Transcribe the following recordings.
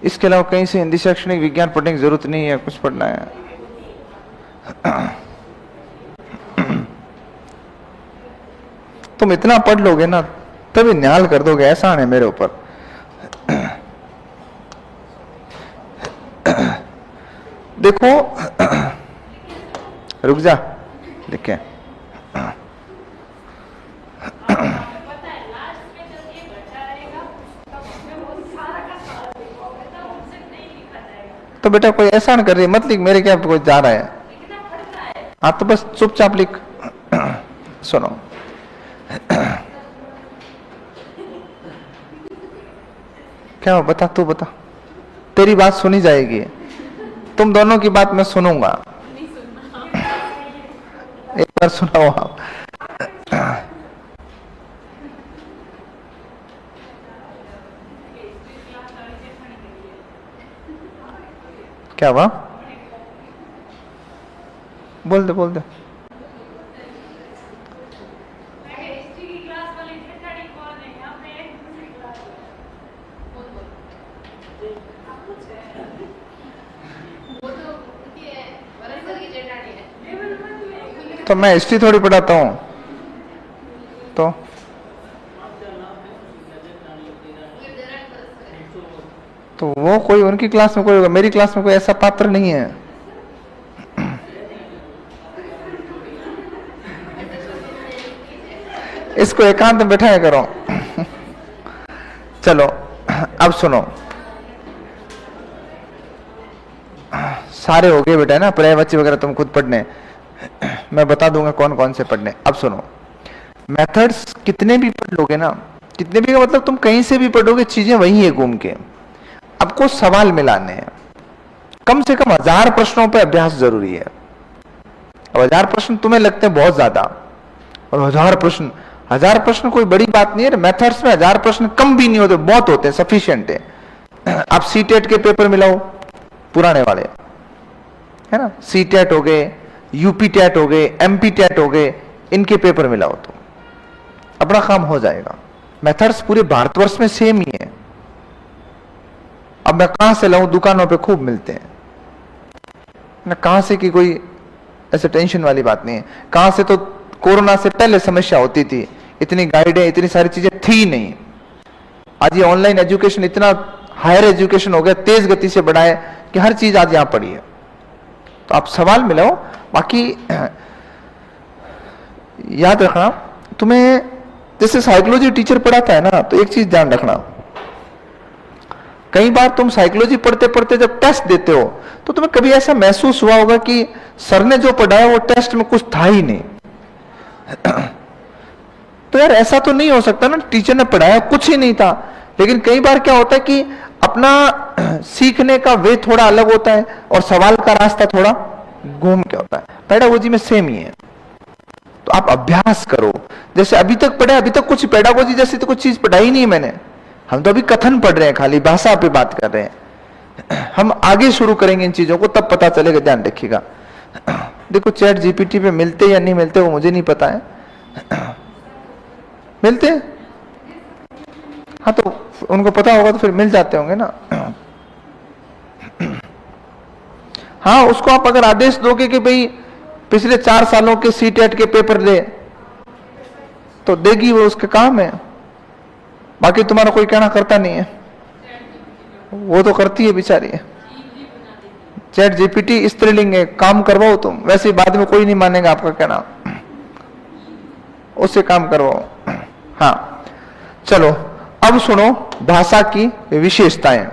इसके अलावा कहीं से हिंदी शैक्षणिक विज्ञान पढ़ने की जरूरत नहीं है, कुछ पढ़ना है। तुम इतना पढ़ लोगे ना तभी न्याल कर दोगे, एहसान है मेरे ऊपर। देखो, रुक जा, देखें तो बेटा कोई एहसान कर रही है, मत लिख, मेरे क्या कोई जा रहा है। हाँ तो बस चुपचाप लिख। सुनो, क्या हो, बता, तू बता, तेरी बात सुनी जाएगी, तुम दोनों की बात मैं सुनूंगा। एक बार सुनाओ आप। क्या हुआ, बोल दे बोल दे। तो मैं हिस्ट्री थोड़ी पढ़ाता हूँ, तो वो कोई उनकी क्लास में कोई होगा, मेरी क्लास में कोई ऐसा पात्र नहीं है। इसको एकांत में बैठाया करो। चलो अब सुनो, सारे हो गए बेटा ना, पर्यायवाची वगैरह तुम खुद पढ़ने, मैं बता दूंगा कौन कौन से पढ़ने। अब सुनो, मेथड्स कितने भी पढ़ लोगे ना, कितने भी का मतलब तुम कहीं से भी पढ़ोगे, चीजें वही है घूम के। आपको सवाल मिलाने हैं, कम से कम 1000 प्रश्नों पर अभ्यास जरूरी है। अब 1000 प्रश्न तुम्हें लगते हैं बहुत ज्यादा, और 1000 प्रश्न कोई बड़ी बात नहीं है। मेथड्स में 1000 प्रश्न कम भी नहीं होते, बहुत होते हैं, सफिशिएंट है। आप सीटेट के पेपर मिलाओ, पुराने वाले है ना, सीटेट हो गए, यूपी टेट हो गए, एमपी टेट हो गए, इनके पेपर मिलाओ तो अपना काम हो जाएगा। मेथड्स पूरे भारतवर्ष में सेम ही है। अब मैं कहां से लाऊं, दुकानों पे खूब मिलते हैं ना, कहां से की कोई ऐसे टेंशन वाली बात नहीं है। कहां से तो कोरोना से पहले समस्या होती थी, इतनी गाइडें इतनी सारी चीजें थी नहीं। आज ये ऑनलाइन एजुकेशन इतना हायर एजुकेशन हो गया, तेज गति से बढ़ा है कि हर चीज आज यहां पड़ी है। तो आप सवाल मिलाओ। बाकी याद रखना, तुम्हें जैसे साइकोलॉजी टीचर पढ़ाता है ना, तो एक चीज ध्यान रखना, कई बार तुम साइकोलॉजी पढ़ते पढ़ते जब टेस्ट देते हो तो तुम्हें कभी ऐसा महसूस हुआ होगा कि सर ने जो पढ़ाया वो टेस्ट में कुछ था ही नहीं। तो यार ऐसा तो नहीं हो सकता ना, टीचर ने पढ़ाया कुछ ही नहीं था। लेकिन कई बार क्या होता है कि अपना सीखने का वे थोड़ा अलग होता है और सवाल का रास्ता थोड़ा घूम के होता है। पेडागोजी में सेम ही है। तो आप अभ्यास करो, जैसे अभी तक पढ़े, अभी तक कुछ पेडागोजी जैसी तो कुछ चीज पढ़ाई नहीं मैंने। हम तो अभी कथन पढ़ रहे हैं, खाली भाषा पे बात कर रहे हैं। हम आगे शुरू करेंगे इन चीजों को, तब पता चलेगा, ध्यान रखिएगा। देखो चैट जीपीटी पे मिलते या नहीं मिलते वो मुझे नहीं पता है। मिलते? हाँ तो उनको पता होगा तो फिर मिल जाते होंगे ना। हाँ, उसको आप अगर आदेश दोगे कि भाई पिछले 4 सालों के सीटेट के पेपर दे, तो देगी वो, उसके काम है। बाकी तुम्हारा कोई कहना करता नहीं है, वो तो करती है बेचारी। चैट जीपीटी स्त्रीलिंग है, काम करवाओ तुम, वैसे बाद में कोई नहीं मानेगा आपका कहना, उससे काम करवाओ। हाँ चलो अब सुनो भाषा की विशेषताएं।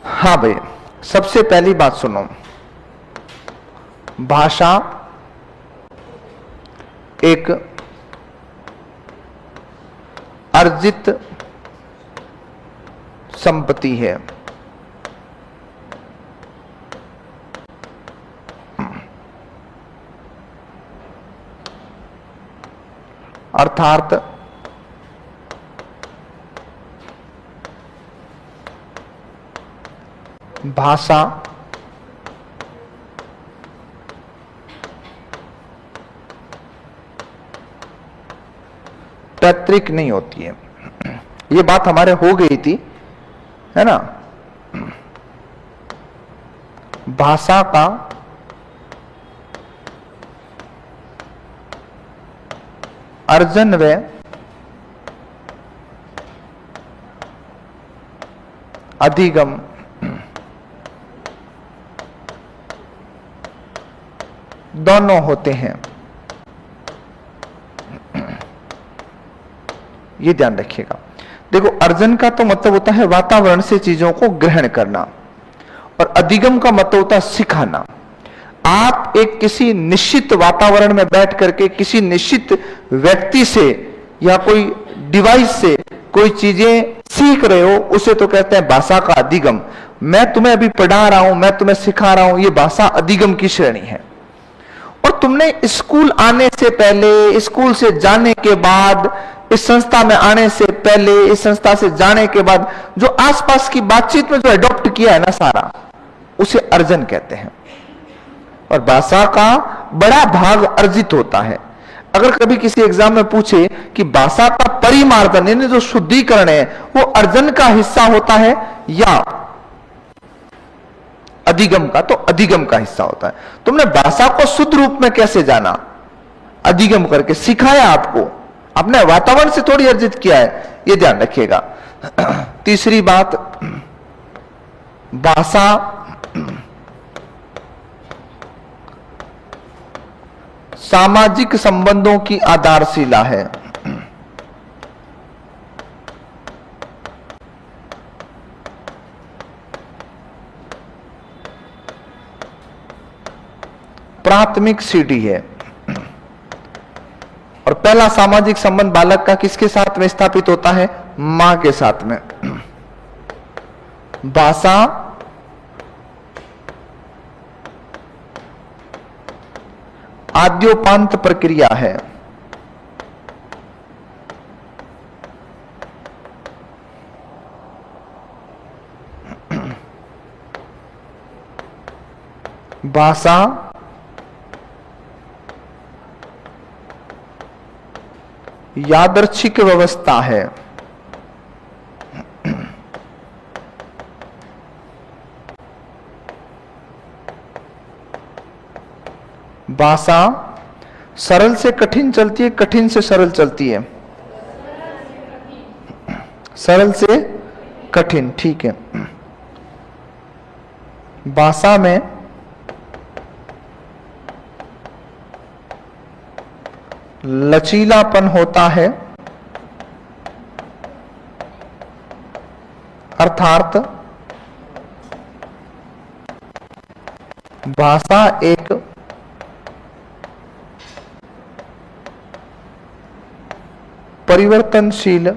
हाँ भाई, सबसे पहली बात सुनो, भाषा एक अर्जित संपत्ति है। अर्थात भाषा पैतृक नहीं होती है। ये बात हमारे हो गई थी, है ना। भाषा का अर्जन व अधिगम दोनों होते हैं। ये ध्यान रखिएगा। देखो, अर्जन का तो मतलब होता है वातावरण से चीजों को ग्रहण करना, और अधिगम का मतलब होता है सिखाना। आप एक किसी निश्चित वातावरण में बैठ करके किसी निश्चित व्यक्ति से या कोई डिवाइस से कोई चीजें सीख रहे हो, उसे तो कहते हैं भाषा का अधिगम। मैं तुम्हें अभी पढ़ा रहा हूं, मैं तुम्हें सिखा रहा हूं, ये भाषा अधिगम की श्रेणी है। और तुमने स्कूल आने से पहले, स्कूल से जाने के बाद, इस संस्था में आने से पहले, इस संस्था से जाने के बाद जो आसपास की बातचीत में जो एडॉप्ट किया है ना सारा, उसे अर्जन कहते हैं। और भाषा का बड़ा भाग अर्जित होता है। अगर कभी किसी एग्जाम में पूछे कि भाषा का परिमार्जन यानी जो शुद्धिकरण है वो अर्जन का हिस्सा होता है या अधिगम का, तो अधिगम का हिस्सा होता है। तुमने भाषा को शुद्ध रूप में कैसे जाना? अधिगम करके सिखाया आपको, अपने वातावरण से थोड़ी अर्जित किया है, ये ध्यान रखिएगा। तीसरी बात, भाषा सामाजिक संबंधों की आधारशिला है। प्राथमिक सीढ़ी है। और पहला सामाजिक संबंध बालक का किसके साथ में स्थापित होता है? मां के साथ में। भाषा आद्योपांत प्रक्रिया है। भाषा यादृच्छिक व्यवस्था है। भाषा सरल से कठिन चलती है, कठिन से सरल चलती है। सरल से कठिन, ठीक है। भाषा में लचीलापन होता है, अर्थात भाषा एक परिवर्तनशील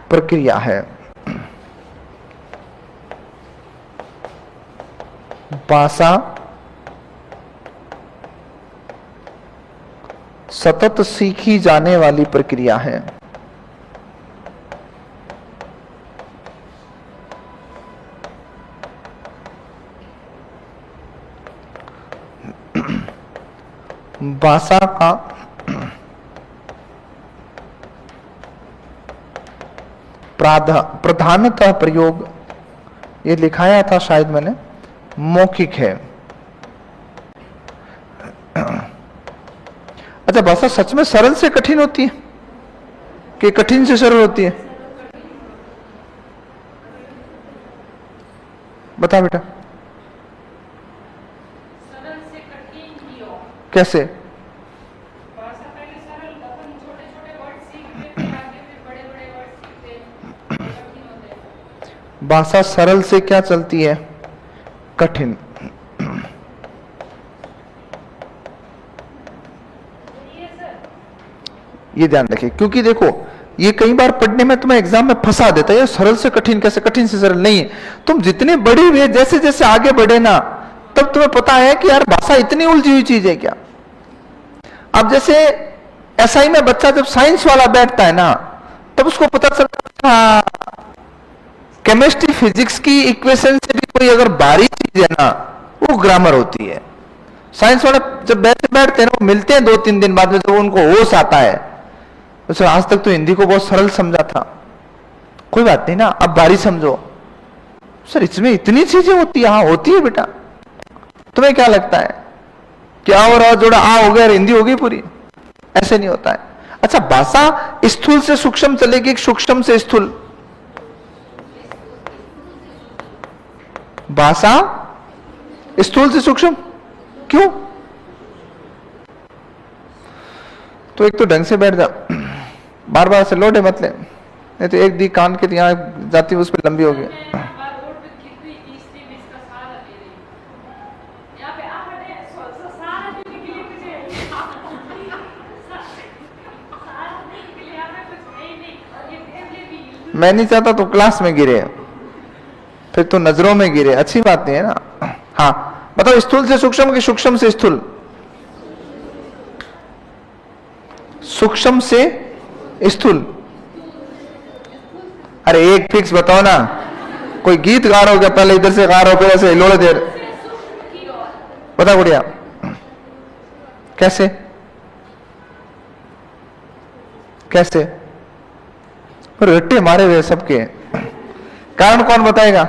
प्रक्रिया है। भाषा सतत सीखी जाने वाली प्रक्रिया है। भाषा का प्रधानतः प्रयोग, ये लिखाया था शायद मैंने, मौखिक है। अच्छा, भाषा सच में सरल से कठिन होती है कि कठिन से सरल होती है? बता बेटा। सरल से कठिन ही हो। कैसे? भाषा पहले सरल, अपन छोटे-छोटे वर्ड सीखते, फिर आगे फिर बड़े-बड़े वर्ड सीखते, कठिन होते हैं। भाषा सरल से क्या चलती है? कठिन। ये ध्यान रखिए, क्योंकि देखो ये कई बार पढ़ने में तुम्हें एग्जाम में फंसा देता है। सरल से कठिन कैसे? कठिन से सरल नहीं है। तुम जितने बड़े हुए, जैसे जैसे आगे बढ़े ना, तब तुम्हें पता है कि यार भाषा इतनी उलझी हुई चीज है क्या। अब जैसे ऐसा ही में बच्चा जब साइंस वाला बैठता है ना, तब उसको पता चलता है केमिस्ट्री फिजिक्स की इक्वेशन से भी कोई अगर बारीक चीज है ना, वो ग्रामर होती है। साइंस वाले जब बैठते हैं ना, वो मिलते हैं 2-3 दिन बाद में, जब उनको होश आता है, तो सर आज तक तो हिंदी को बहुत सरल समझा था, कोई बात नहीं ना, अब बारी समझो। सर इसमें इतनी चीजें होती है। हाँ होती है बेटा। तुम्हें क्या लगता है क्या हो रहा, जोड़ा आ हो गया और हिंदी हो गई पूरी? ऐसे नहीं होता है। अच्छा, भाषा स्थूल से सूक्ष्म चलेगी, सूक्ष्म से स्थूल? भाषा स्थूल से सूक्ष्म क्यों? तो एक तो ढंग से बैठ जा, बार बार से लोटे मत ले, नहीं तो एक दी कान के यहाँ जाती उस पर लंबी होगी। मैं नहीं चाहता तो क्लास में गिरे, फिर तो नजरों में गिरे, अच्छी बात नहीं है ना। हाँ बताओ, स्थूल से सूक्ष्म कि सूक्ष्म से स्थूल? सूक्ष्म से स्थूल। अरे एक फिक्स बताओ ना, कोई गीत गा रहा हो क्या? पहले इधर से गा रहा हो, फिर ऐसे हिलोड़े देर, बता गुड़िया कैसे कैसे? रट्टे मारे हुए सबके, कारण कौन बताएगा?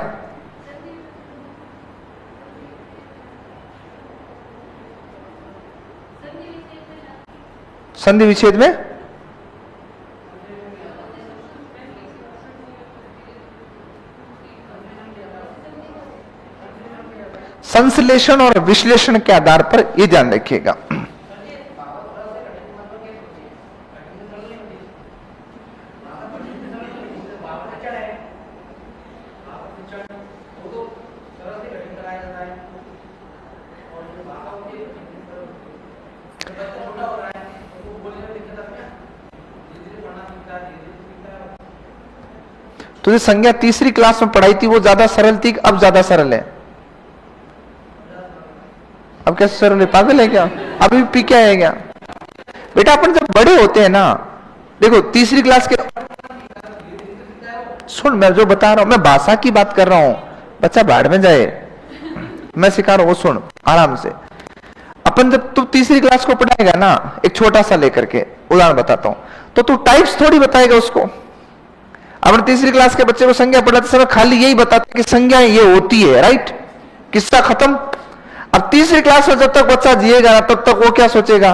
संधि विच्छेद में संश्लेषण और विश्लेषण के आधार पर यह ध्यान रखिएगा। तुझे संज्ञा तीसरी क्लास में पढ़ाई थी, वो ज्यादा सरल थी, अब ज्यादा सरल है? अब कैसे सरल है? पागल है क्या? अभी पी क्या है क्या बेटा? अपन जब बड़े होते हैं ना, देखो तीसरी क्लास के, सुन मैं जो बता रहा हूं, मैं भाषा की बात कर रहा हूं, बच्चा बाढ़ में जाए, मैं सिखा रहा हूं, वो सुन आराम से। अपन जब तू तीसरी क्लास को पढ़ाएगा ना, एक छोटा सा लेकर के उदाहरण बताता हूं, तो तू टाइप्स थोड़ी बताएगा उसको। अपन तीसरी क्लास के बच्चे को संज्ञा पढ़ाते समय खाली यही बताते कि संज्ञा ये होती है, राइट, किस्सा खत्म। अब तीसरी क्लास में जब तक बच्चा जिएगा ना, तब तक वो क्या सोचेगा?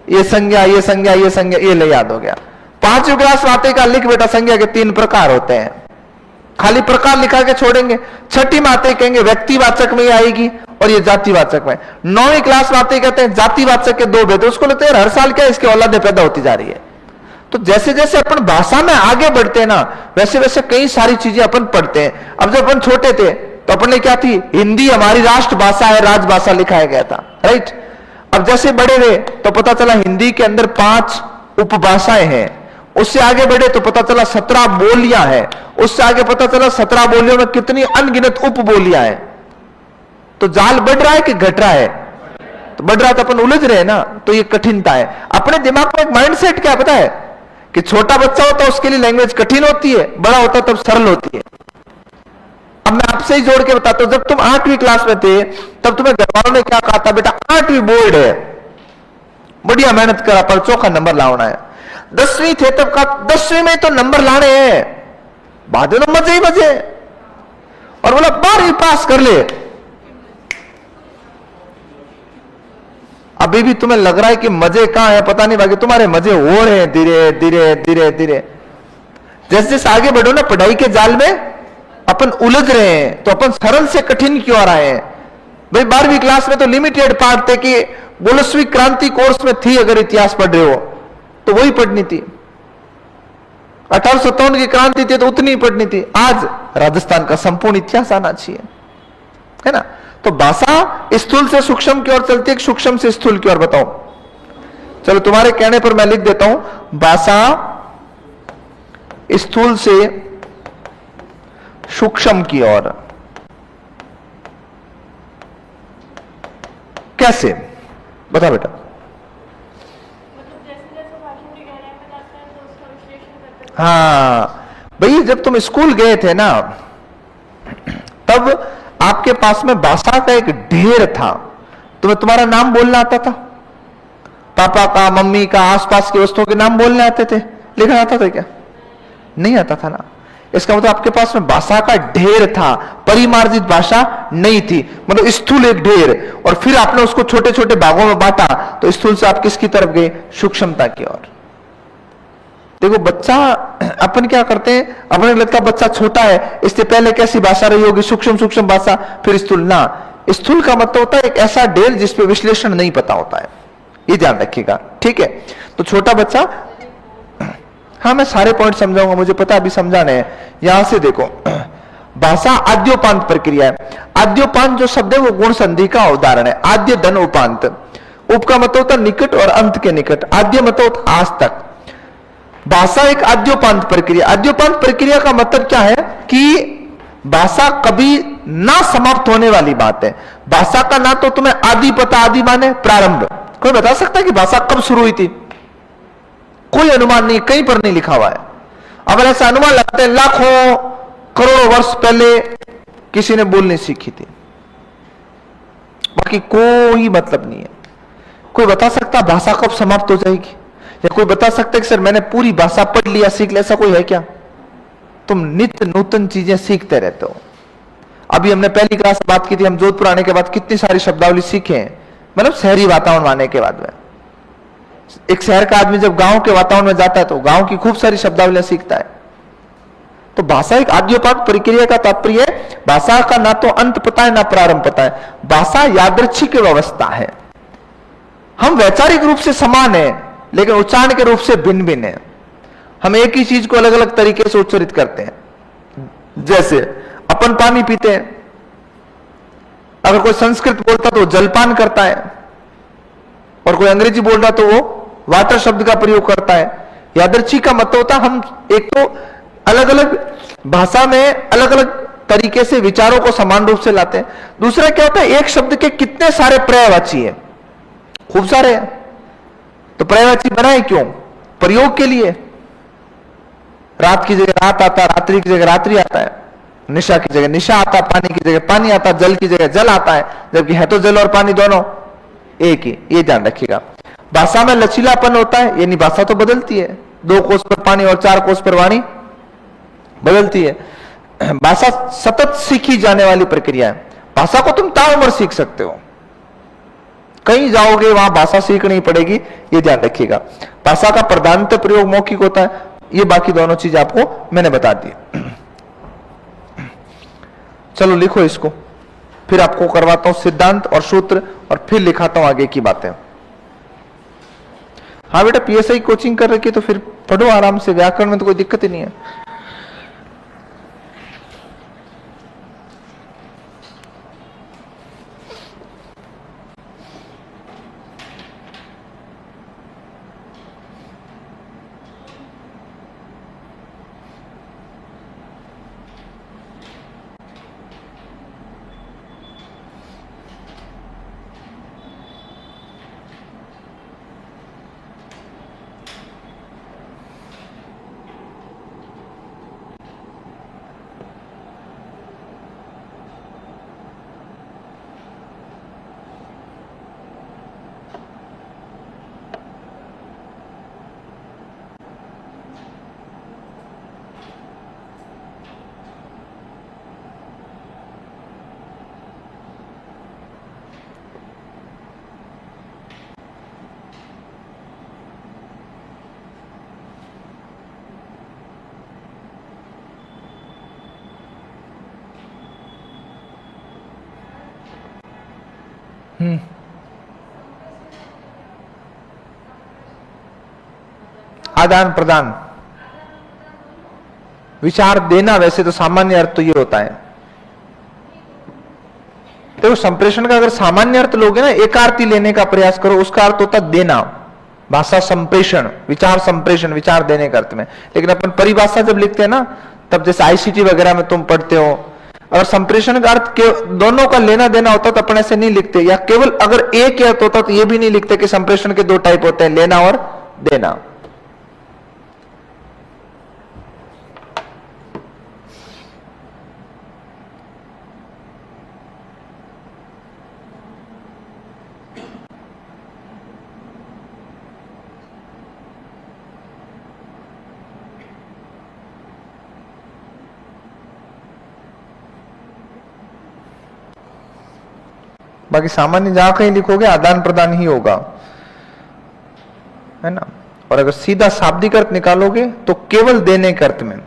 ये संज्ञा, ये संज्ञा, ये संज्ञा, ये ले याद हो गया। पांचवी क्लास में आते का लिख बेटा, संज्ञा के 3 प्रकार होते हैं, खाली प्रकार लिखा के छोड़ेंगे। छठी में आते कहेंगे व्यक्तिवाचक में आएगी और ये जातिवाचक में। 9वीं क्लास में आते कहते हैं जातिवाचक के 2 भेद, उसको लेते हैं हर साल क्या इसकी औलादे पैदा होती जा रही है। तो जैसे जैसे अपन भाषा में आगे बढ़ते हैं ना, वैसे वैसे कई सारी चीजें अपन पढ़ते हैं। अब जब अपन छोटे थे तो अपन ने क्या थी? हिंदी हमारी राष्ट्रभाषा है, राजभाषा लिखाया गया था, राइट। अब जैसे बड़े हुए तो पता चला हिंदी के अंदर 5 उपभाषाएं हैं। उससे आगे बढ़े तो पता चला 17 बोलियां हैं। उससे आगे पता चला 17 बोलियों में कितनी अनगिनत उपबोलियां हैं। तो जाल बढ़ रहा है कि घट रहा है? तो बढ़ रहा है, तो अपन उलझ रहे हैं ना। तो ये कठिनता है। अपने दिमाग में एक माइंडसेट क्या पता है कि छोटा बच्चा होता है उसके लिए लैंग्वेज कठिन होती है, बड़ा होता है तब सरल होती है। अब मैं आपसे ही जोड़ के बताता हूं, जब तुम 8वीं क्लास में थे तब तुम्हें घर वालों ने क्या कहा था? बेटा 8वीं बोर्ड है, बढ़िया मेहनत करा पर चौका नंबर लाना है। 10वीं थे तब कहा 10वीं में तो नंबर लाने हैं, बाद में मजे ही मजे। और बोला 12वीं पास कर ले। अभी भी तुम्हें लग रहा है कि मजे कहां है, पता नहीं, बाकी तुम्हारे मजे हो रहे हैं धीरे धीरे धीरे धीरे। जैसे जैसे आगे बढ़ो ना पढ़ाई के जाल में अपन उलझ रहे हैं, तो अपन सरल से कठिन क्यों आ रहे हैं भाई? 12वीं क्लास में तो लिमिटेड पार्ट थे कि बोल्शेविक क्रांति कोर्स में थी, अगर इतिहास पढ़ रहे हो तो वही पढ़नी थी। 1857 की क्रांति थी तो उतनी ही पढ़नी थी। आज राजस्थान का संपूर्ण इतिहास आना चाहिए, है ना। तो भाषा स्थूल से सूक्ष्म की ओर चलती है, सूक्ष्म से स्थूल की ओर? बताओ। चलो तुम्हारे कहने पर मैं लिख देता हूं, भाषा स्थूल से सूक्ष्म की ओर। कैसे? बता बेटा। मतलब हाँ भैया, जब तुम स्कूल गए थे ना, तब आपके पास में भाषा का एक ढेर था। तुम्हें तुम्हारा नाम बोलना आता था? पापा का, मम्मी का, आसपास की वस्तुओं के नाम बोलने आते थे? लिखना आता था क्या? नहीं आता था ना। इसका मतलब आपके पास में भाषा का ढेर था, परिमार्जित भाषा नहीं थी। मतलब स्थूल एक ढेर, और फिर आपने उसको छोटे छोटे भागों में बांटा, तो स्थूल से आप किसकी तरफ गए? सूक्ष्मता की ओर। देखो बच्चा, अपन क्या करते हैं, अपने लगता है बच्चा छोटा है, इससे पहले कैसी भाषा रही होगी, सूक्ष्म सूक्ष्म भाषा, फिर स्थूल। ना, स्थूल का मतलब होता है एक ऐसा ढेर जिसपे विश्लेषण नहीं पता होता है, ये ध्यान रखिएगा, ठीक है। तो छोटा बच्चा, हाँ मैं सारे पॉइंट समझाऊंगा, मुझे पता अभी समझाने हैं। यहां से देखो, भाषा आद्योपांत प्रक्रिया है। आद्योपांत जो शब्द है वो गुण संधि का उदाहरण है। आद्य धन उपांत, उप का मतलब होता निकट और अंत के निकट, आद्य मतलब होता आज तक। भाषा एक आद्योपांत प्रक्रिया। आद्योपांत प्रक्रिया का मतलब क्या है कि भाषा कभी ना समाप्त होने वाली बात है। भाषा का ना तो तुम्हें आदि पता, आदि माने प्रारंभ। कोई बता सकता है कि भाषा कब शुरू हुई थी? कोई अनुमान नहीं, कहीं पर नहीं लिखा हुआ है। अगर ऐसा अनुमान लगाते हैं लाखों करोड़ों वर्ष पहले किसी ने बोलनी सीखी थी, बाकी कोई मतलब नहीं है। कोई बता सकता भाषा कब समाप्त हो जाएगी? या कोई बता सकता है कि सर मैंने पूरी भाषा पढ़ लिया, सीख लिया, ऐसा कोई है क्या? तुम नित्य नूतन चीजें सीखते रहते हो। अभी हमने पहली क्लास में बात की थी, हम जोधपुर आने के बाद कितनी सारी शब्दावली सीखे हैं, मतलब शहरी वातावरण आने के बाद में। एक शहर का आदमी जब गांव के वातावरण में जाता है तो गांव की खूब सारी शब्दावलियां सीखता है। तो भाषा एक आद्योपांत प्रक्रिया का तात्पर्य है, भाषा का ना तो अंत पता है ना प्रारंभ पता है। भाषा यादृच्छिक व्यवस्था है। हम वैचारिक रूप से समान है, लेकिन उच्चारण के रूप से भिन्न भिन्न है। हम एक ही चीज को अलग अलग तरीके से उच्चारित करते हैं। जैसे अपन पानी पीते हैं, अगर कोई संस्कृत बोलता तो जलपान करता है, और कोई अंग्रेजी बोल रहा तो वो वाटर शब्द का प्रयोग करता है। यादृच्छिक का मतलब होता है हम एक तो अलग अलग भाषा में अलग अलग तरीके से विचारों को समान रूप से लाते हैं। दूसरा क्या होता है, एक शब्द के कितने सारे पर्यायवाची है, खूब सारे हैं। तो पर्यायवाची बनाए क्यों? प्रयोग के लिए। रात की जगह रात आता, रात्रि की जगह रात्रि आता है, निशा की जगह निशा आता, पानी की जगह पानी आता, जल की जगह जल आता है, जबकि है तो जल और पानी दोनों एक ही। ये ध्यान रखिएगा। भाषा में लचीलापन होता है, यानी भाषा तो बदलती है, 2 कोस पर पानी और 4 कोस पर वाणी बदलती है। भाषा सतत सीखी जाने वाली प्रक्रिया है। भाषा को तुम ताउम्र सीख सकते हो, कहीं जाओगे वहां भाषा सीखनी पड़ेगी, ये ध्यान रखिएगा। भाषा का प्रधानतः प्रयोग मौखिक होता है, ये बाकी दोनों चीज आपको मैंने बता दी। चलो लिखो इसको, फिर आपको करवाता हूं सिद्धांत और सूत्र, और फिर लिखाता हूं आगे की बातें। हाँ बेटा, पीएसआई कोचिंग कर रखी है तो फिर पढ़ो आराम से, व्याकरण में तो कोई दिक्कत ही नहीं है। आदान प्रदान, विचार देना, वैसे तो सामान्य अर्थ तो ये होता है। तो संप्रेषण का अगर सामान्य अर्थ लोगे ना, एकार्थी लेने का प्रयास करो, उसका अर्थ होता देना। भाषा संप्रेषण, विचार संप्रेषण, विचार देने का अर्थ में। लेकिन अपन परिभाषा जब लिखते हैं ना, तब जैसे आईसीटी वगैरह में तुम पढ़ते हो, अगर संप्रेषण का अर्थ दोनों का लेना देना होता तो अपन ऐसे नहीं लिखते, या केवल अगर एक अर्थ होता तो ये भी नहीं लिखते कि संप्रेषण के 2 टाइप होते हैं, लेना और देना। बाकी सामान्य जहां कहीं लिखोगे आदान प्रदान ही होगा, है ना। और अगर सीधा शाब्दिक अर्थ निकालोगे तो केवल देने के अर्थ में।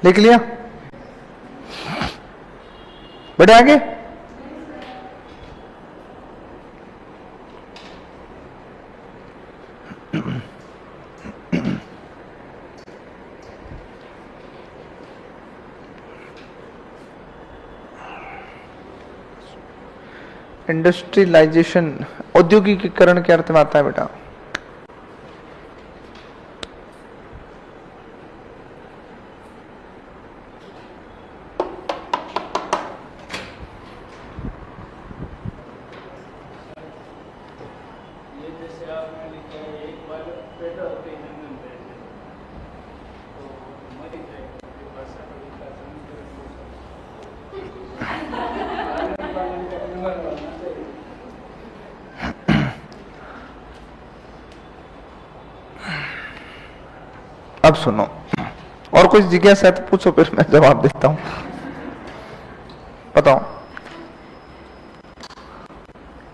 लिख लिया? बढ़े आगे। इंडस्ट्रियलाइजेशन, औद्योगिकीकरण के अर्थ में आता है बेटा। अब सुनो, और कुछ जिज्ञासा है तो पूछो, फिर मैं जवाब देता हूं। बताओ,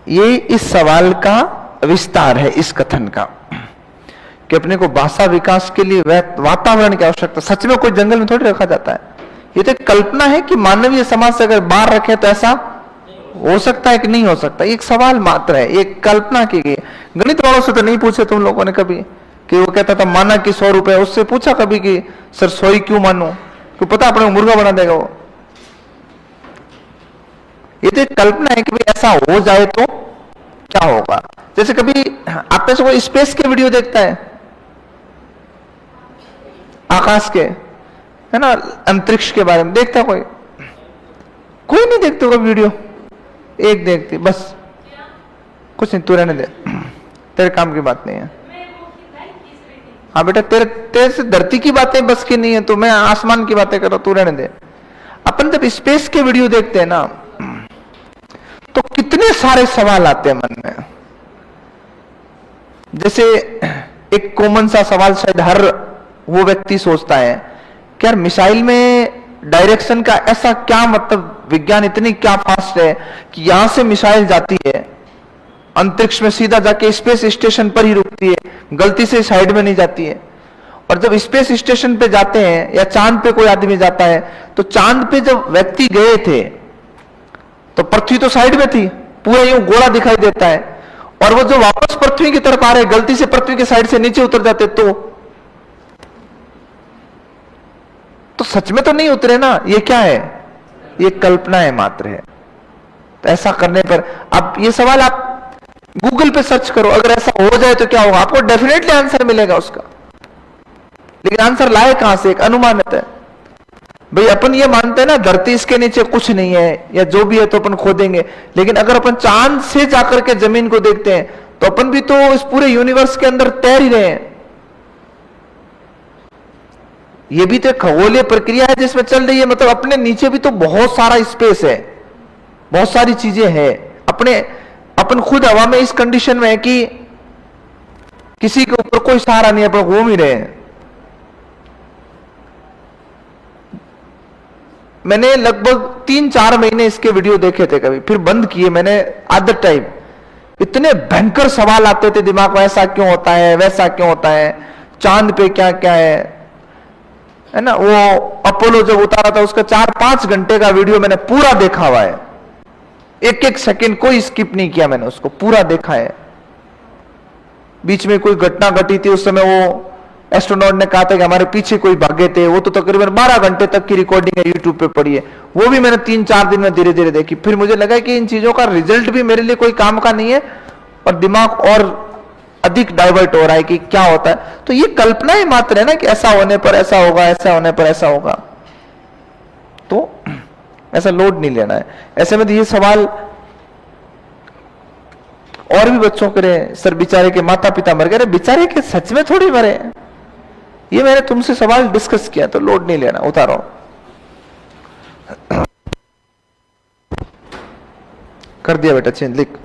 ये इस सवाल का विस्तार है, इस कथन का, कि अपने को भाषा विकास के लिए वातावरण की आवश्यकता। सच में कोई जंगल में थोड़ी रखा जाता है, ये तो एक कल्पना है कि मानवीय समाज से अगर बाहर रखे तो ऐसा हो सकता है कि नहीं हो सकता। एक सवाल मात्र है, एक कल्पना की गई। गणित वालों से तो नहीं पूछे तुम लोगों ने कभी कि वो कहता था माना कि 100 रुपए, उससे पूछा कभी कि सर 100 ही क्यों मानो, क्यों पता अपने को मुर्गा बना देगा वो। ये तो एक कल्पना है कि भाई ऐसा हो जाए तो क्या होगा। जैसे कभी आप में से कोई स्पेस के वीडियो देखता है, आकाश के, है ना, अंतरिक्ष के बारे में देखता कोई? कोई नहीं देखते होगा वीडियो, एक देखती बस। कुछ नहीं, तू रहने दे, तेरे काम की बात नहीं है। हाँ बेटा, तेरे से धरती की बातें बस की नहीं है, तो मैं आसमान की बातें कर रहा हूं, तू रहने दे। अपन जब स्पेस के वीडियो देखते हैं ना, तो कितने सारे सवाल आते हैं मन में। जैसे एक कॉमन सा सवाल शायद हर वो व्यक्ति सोचता है कि यार मिसाइल में डायरेक्शन का ऐसा क्या मतलब, विज्ञान इतनी क्या फास्ट है कि यहां से मिसाइल जाती है अंतरिक्ष में, सीधा जाके स्पेस स्टेशन पर ही रुकती है, गलती से साइड में नहीं जाती है। और जब स्पेस स्टेशन पे जाते हैं या चांद पे कोई आदमी जाता है, तो चांद पे जब व्यक्ति गए थे तो पृथ्वी तो साइड में थी, पूरा यूं गोला दिखाई देता है। और वो जो वापस पृथ्वी की तरफ आ रहे, गलती से पृथ्वी की साइड से नीचे उतर जाते तो सच में तो नहीं उतरे ना। ये क्या है? ये कल्पना है मात्र है। तो ऐसा करने पर अब ये सवाल आप गूगल पे सर्च करो, अगर ऐसा हो जाए तो क्या होगा, आपको डेफिनेटली आंसर मिलेगा उसका। लेकिन आंसर लाए कहां से? एक अनुमानित है। भाई अपन ये मानते हैं ना धरती इसके नीचे कुछ नहीं है, या जो भी है तो अपन खोदेंगे। लेकिन अगर अपन चांद से जाकर के जमीन को देखते हैं तो अपन भी तो इस पूरे यूनिवर्स के अंदर तैर ही रहे हैं। ये भी तो एक खगोलीय प्रक्रिया है जिसमें चल रही है। मतलब अपने नीचे भी तो बहुत सारा स्पेस है, बहुत सारी चीजें हैं। अपन खुद हवा में इस कंडीशन में है कि किसी के ऊपर कोई सहारा नहीं है, अपन घूम ही रहे हैं। मैंने लगभग 3-4 महीने इसके वीडियो देखे थे, कभी फिर बंद किए मैंने आदत टाइप। इतने भयंकर सवाल आते थे दिमाग में, ऐसा क्यों होता है, वैसा क्यों होता है, चांद पे क्या क्या है ना। वो अपोलो जब उतारा था उसका 4-5 घंटे का वीडियो मैंने पूरा देखा हुआ है, एक एक सेकंड कोई स्किप नहीं किया, मैंने उसको पूरा देखा है। बीच में कोई घटना घटी थी, उस समय वो एस्ट्रोनॉट ने कहा था कि हमारे पीछे कोई भागे थे, वो तो तकरीबन 12 घंटे तक की रिकॉर्डिंग है, यूट्यूब पे पड़ी है। वो भी मैंने 3-4 दिन में धीरे धीरे देखी। फिर मुझे लगा कि इन चीजों का रिजल्ट भी मेरे लिए कोई काम का नहीं है, और दिमाग और अधिक डाइवर्ट हो रहा है कि क्या होता है। तो ये कल्पना ही मात्र है ना कि ऐसा होने पर ऐसा होगा, ऐसा होने पर ऐसा होगा। तो ऐसा लोड नहीं लेना है। ऐसे में ये सवाल और भी बच्चों के लिए, सर बेचारे के माता पिता मर गए। अरे बेचारे के सच में थोड़ी मरे, ये मैंने तुमसे सवाल डिस्कस किया, तो लोड नहीं लेना, उतारो। कर दिया बेटा चेंज, लिख।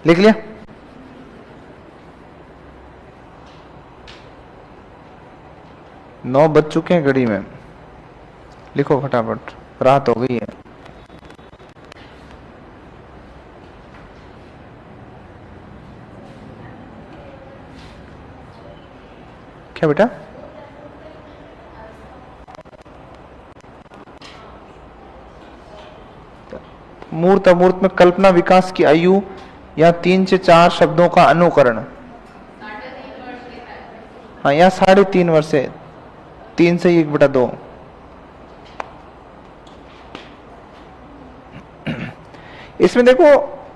लिख लिया? नौ बज चुके हैं घड़ी में, लिखो फटाफट, रात हो गई है। क्या बेटा? मूर्त अमूर्त में कल्पना विकास की आयु या 3 से 4 शब्दों का अनुकरण। हाँ, यहाँ 3.5 वर्ष है, 3 से 1/2। इसमें देखो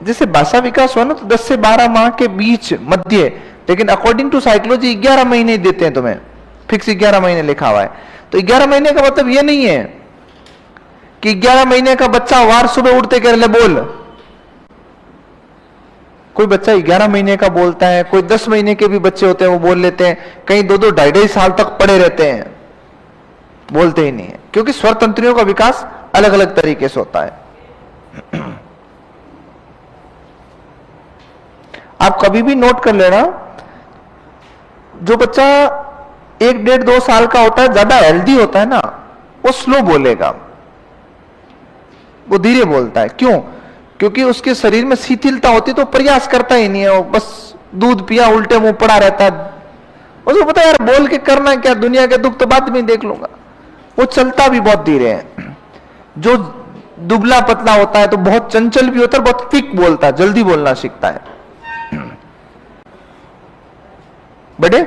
जैसे भाषा विकास हुआ ना तो 10 से 12 माह के बीच मध्य, लेकिन अकॉर्डिंग टू साइकोलॉजी 11 महीने देते हैं तुम्हें, फिक्स 11 महीने लिखा हुआ है। तो 11 महीने का मतलब ये नहीं है कि 11 महीने का बच्चा वार सुबह उठते कह ले बोल। कोई बच्चा 11 महीने का बोलता है, कोई 10 महीने के भी बच्चे होते हैं वो बोल लेते हैं, कहीं 2-2, 2.5 साल तक पड़े रहते हैं, बोलते ही नहीं है, क्योंकि स्वर तंत्रियों का विकास अलग अलग तरीके से होता है। आप कभी भी नोट कर लेना, जो बच्चा 1, 1.5, 2 साल का होता है, ज्यादा हेल्दी होता है ना, वो स्लो बोलेगा, वो धीरे बोलता है। क्यों? क्योंकि उसके शरीर में शिथिलता होती है, तो प्रयास करता ही नहीं है, वो बस दूध पिया उल्टे मुंह पड़ा रहता है। उसको पता है यार बोल के करना क्या, दुनिया के दुख तो बाद में देख लूंगा। वो चलता भी बहुत धीरे है। जो दुबला पतला होता है तो बहुत चंचल भी होता है, बहुत क्विक बोलता है, जल्दी बोलना सीखता है। बड़े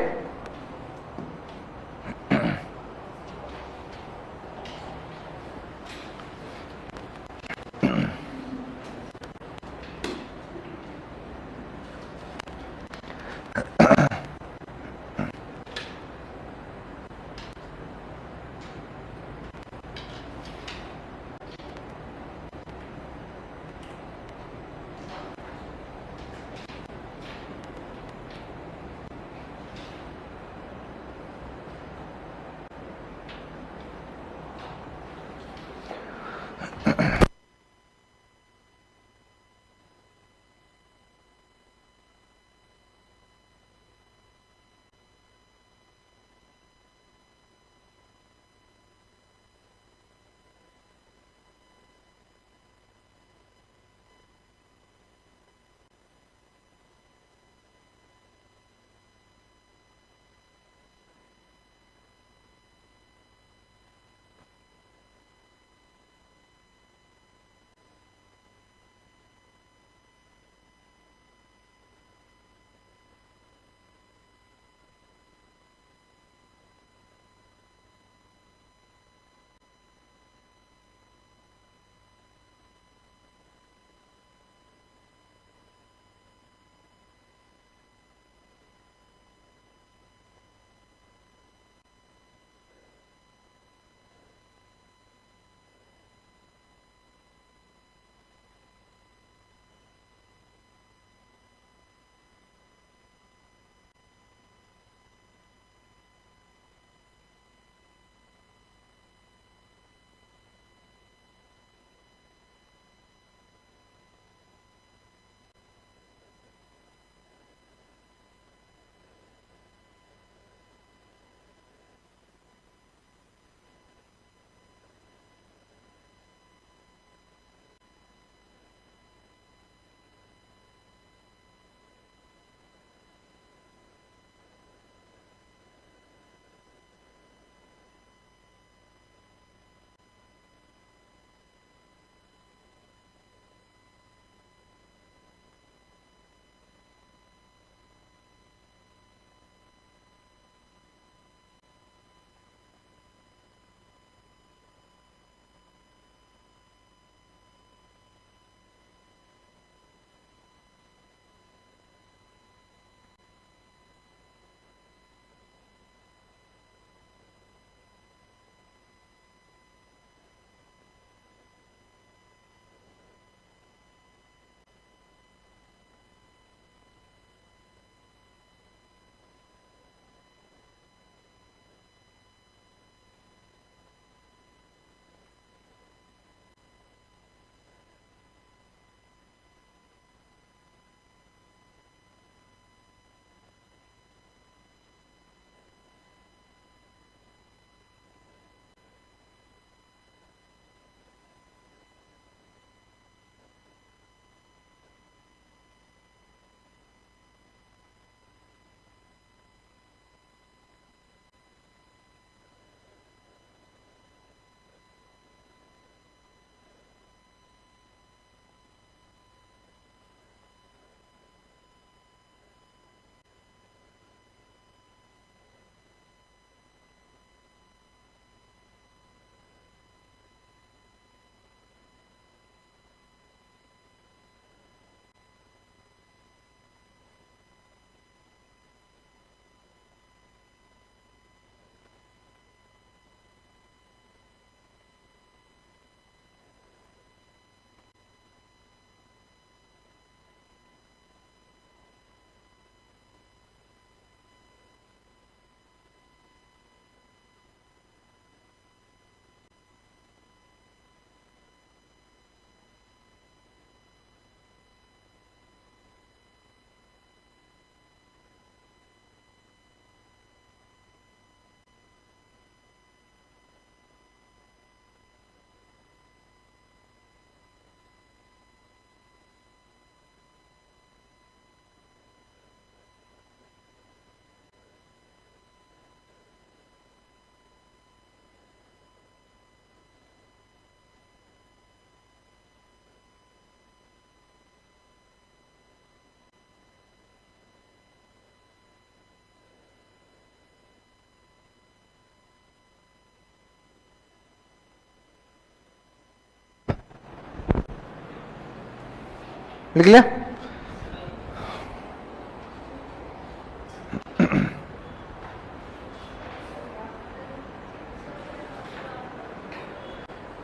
लिख लिया?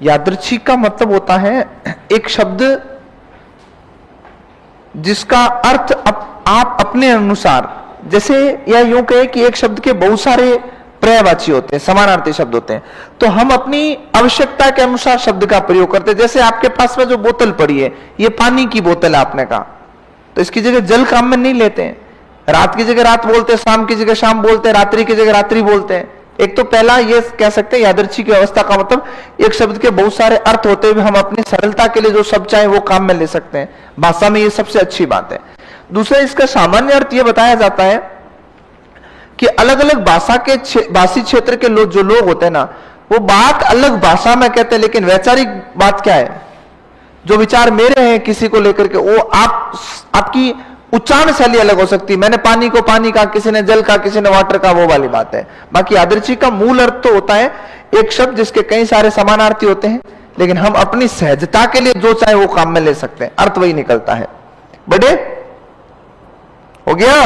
यादृच्छिक का मतलब होता है एक शब्द जिसका अर्थ आप अपने अनुसार, जैसे या यूं कहे कि एक शब्द के बहुत सारे पर्यायवाची होते हैं, समानार्थी शब्द होते हैं, तो हम अपनी आवश्यकता के अनुसार शब्द का प्रयोग करते हैं। जैसे आपके पास में जो बोतल पड़ी है, ये पानी की बोतल है आपने कहा, तो इसकी जगह जल काम में नहीं लेते हैं। रात की जगह रात बोलते हैं, शाम की जगह शाम बोलते हैं, रात्रि की जगह रात्रि बोलते हैं। एक तो पहला ये कह सकते हैं यादृच्छिक की अवस्था का मतलब एक शब्द के बहुत सारे अर्थ होते हुए हम अपनी सरलता के लिए जो शब्द चाहे वो काम में ले सकते हैं। भाषा में ये सबसे अच्छी बात है। दूसरा, इसका सामान्य अर्थ ये बताया जाता है कि अलग अलग भाषा के भाषी क्षेत्र के लोग जो लोग होते हैं ना, वो बात अलग भाषा में कहते हैं, लेकिन वैचारिक बात क्या है, जो विचार मेरे हैं किसी को लेकर के, वो आपकी उच्चारण शैली अलग हो सकती है। मैंने पानी को पानी कहा, किसी ने जल कहा, किसी ने वाटर कहा, वो वाली बात है। बाकी यादृच्छिक का मूल अर्थ तो होता है एक शब्द जिसके कई सारे समानार्थी होते हैं, लेकिन हम अपनी सहजता के लिए जो चाहे वो काम में ले सकते हैं, अर्थ वही निकलता है। बड़े हो गया?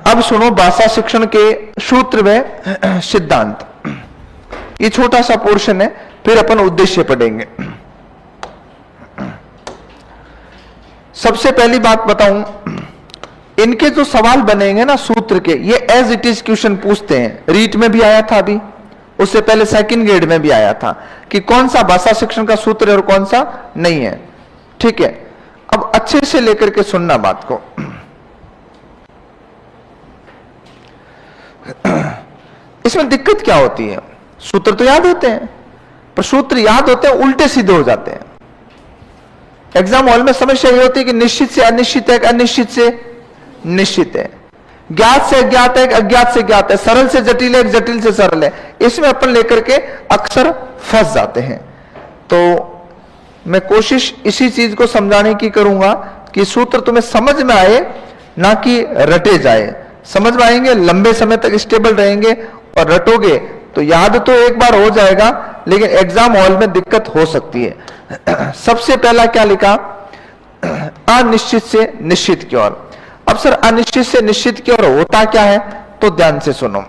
अब सुनो भाषा शिक्षण के सूत्र व सिद्धांत। ये छोटा सा पोर्शन है, फिर अपन उद्देश्य पढ़ेंगे। सबसे पहली बात बताऊं, इनके जो सवाल बनेंगे ना सूत्र के, ये एज इट इज क्वेश्चन पूछते हैं। रीट में भी आया था अभी, उससे पहले सेकंड ग्रेड में भी आया था कि कौन सा भाषा शिक्षण का सूत्र है और कौन सा नहीं है। ठीक है, अब अच्छे से लेकर के सुनना बात को। इसमें दिक्कत क्या होती है? सूत्र तो याद होते हैं, पर सूत्र याद होते हैं उल्टे सीधे हो जाते हैं। एग्जाम हॉल में समस्या ये होती है कि निश्चित से अनिश्चित है, अनिश्चित से निश्चित है, ज्ञात से अज्ञात है, अज्ञात से ज्ञात है, सरल से जटिल है, जटिल से सरल है। इसमें अपन लेकर के अक्सर फंस जाते हैं। तो मैं कोशिश इसी चीज को समझाने की करूंगा कि सूत्र तुम्हें समझ में आए, ना कि रटे जाए। समझ में आएंगे, लंबे समय तक स्टेबल रहेंगे, और रटोगे तो याद तो एक बार हो जाएगा, लेकिन एग्जाम हॉल में दिक्कत हो सकती है। सबसे पहला क्या लिखा? अनिश्चित से निश्चित की ओर। अब सर अनिश्चित से निश्चित की ओर होता क्या है? तो ध्यान से सुनो।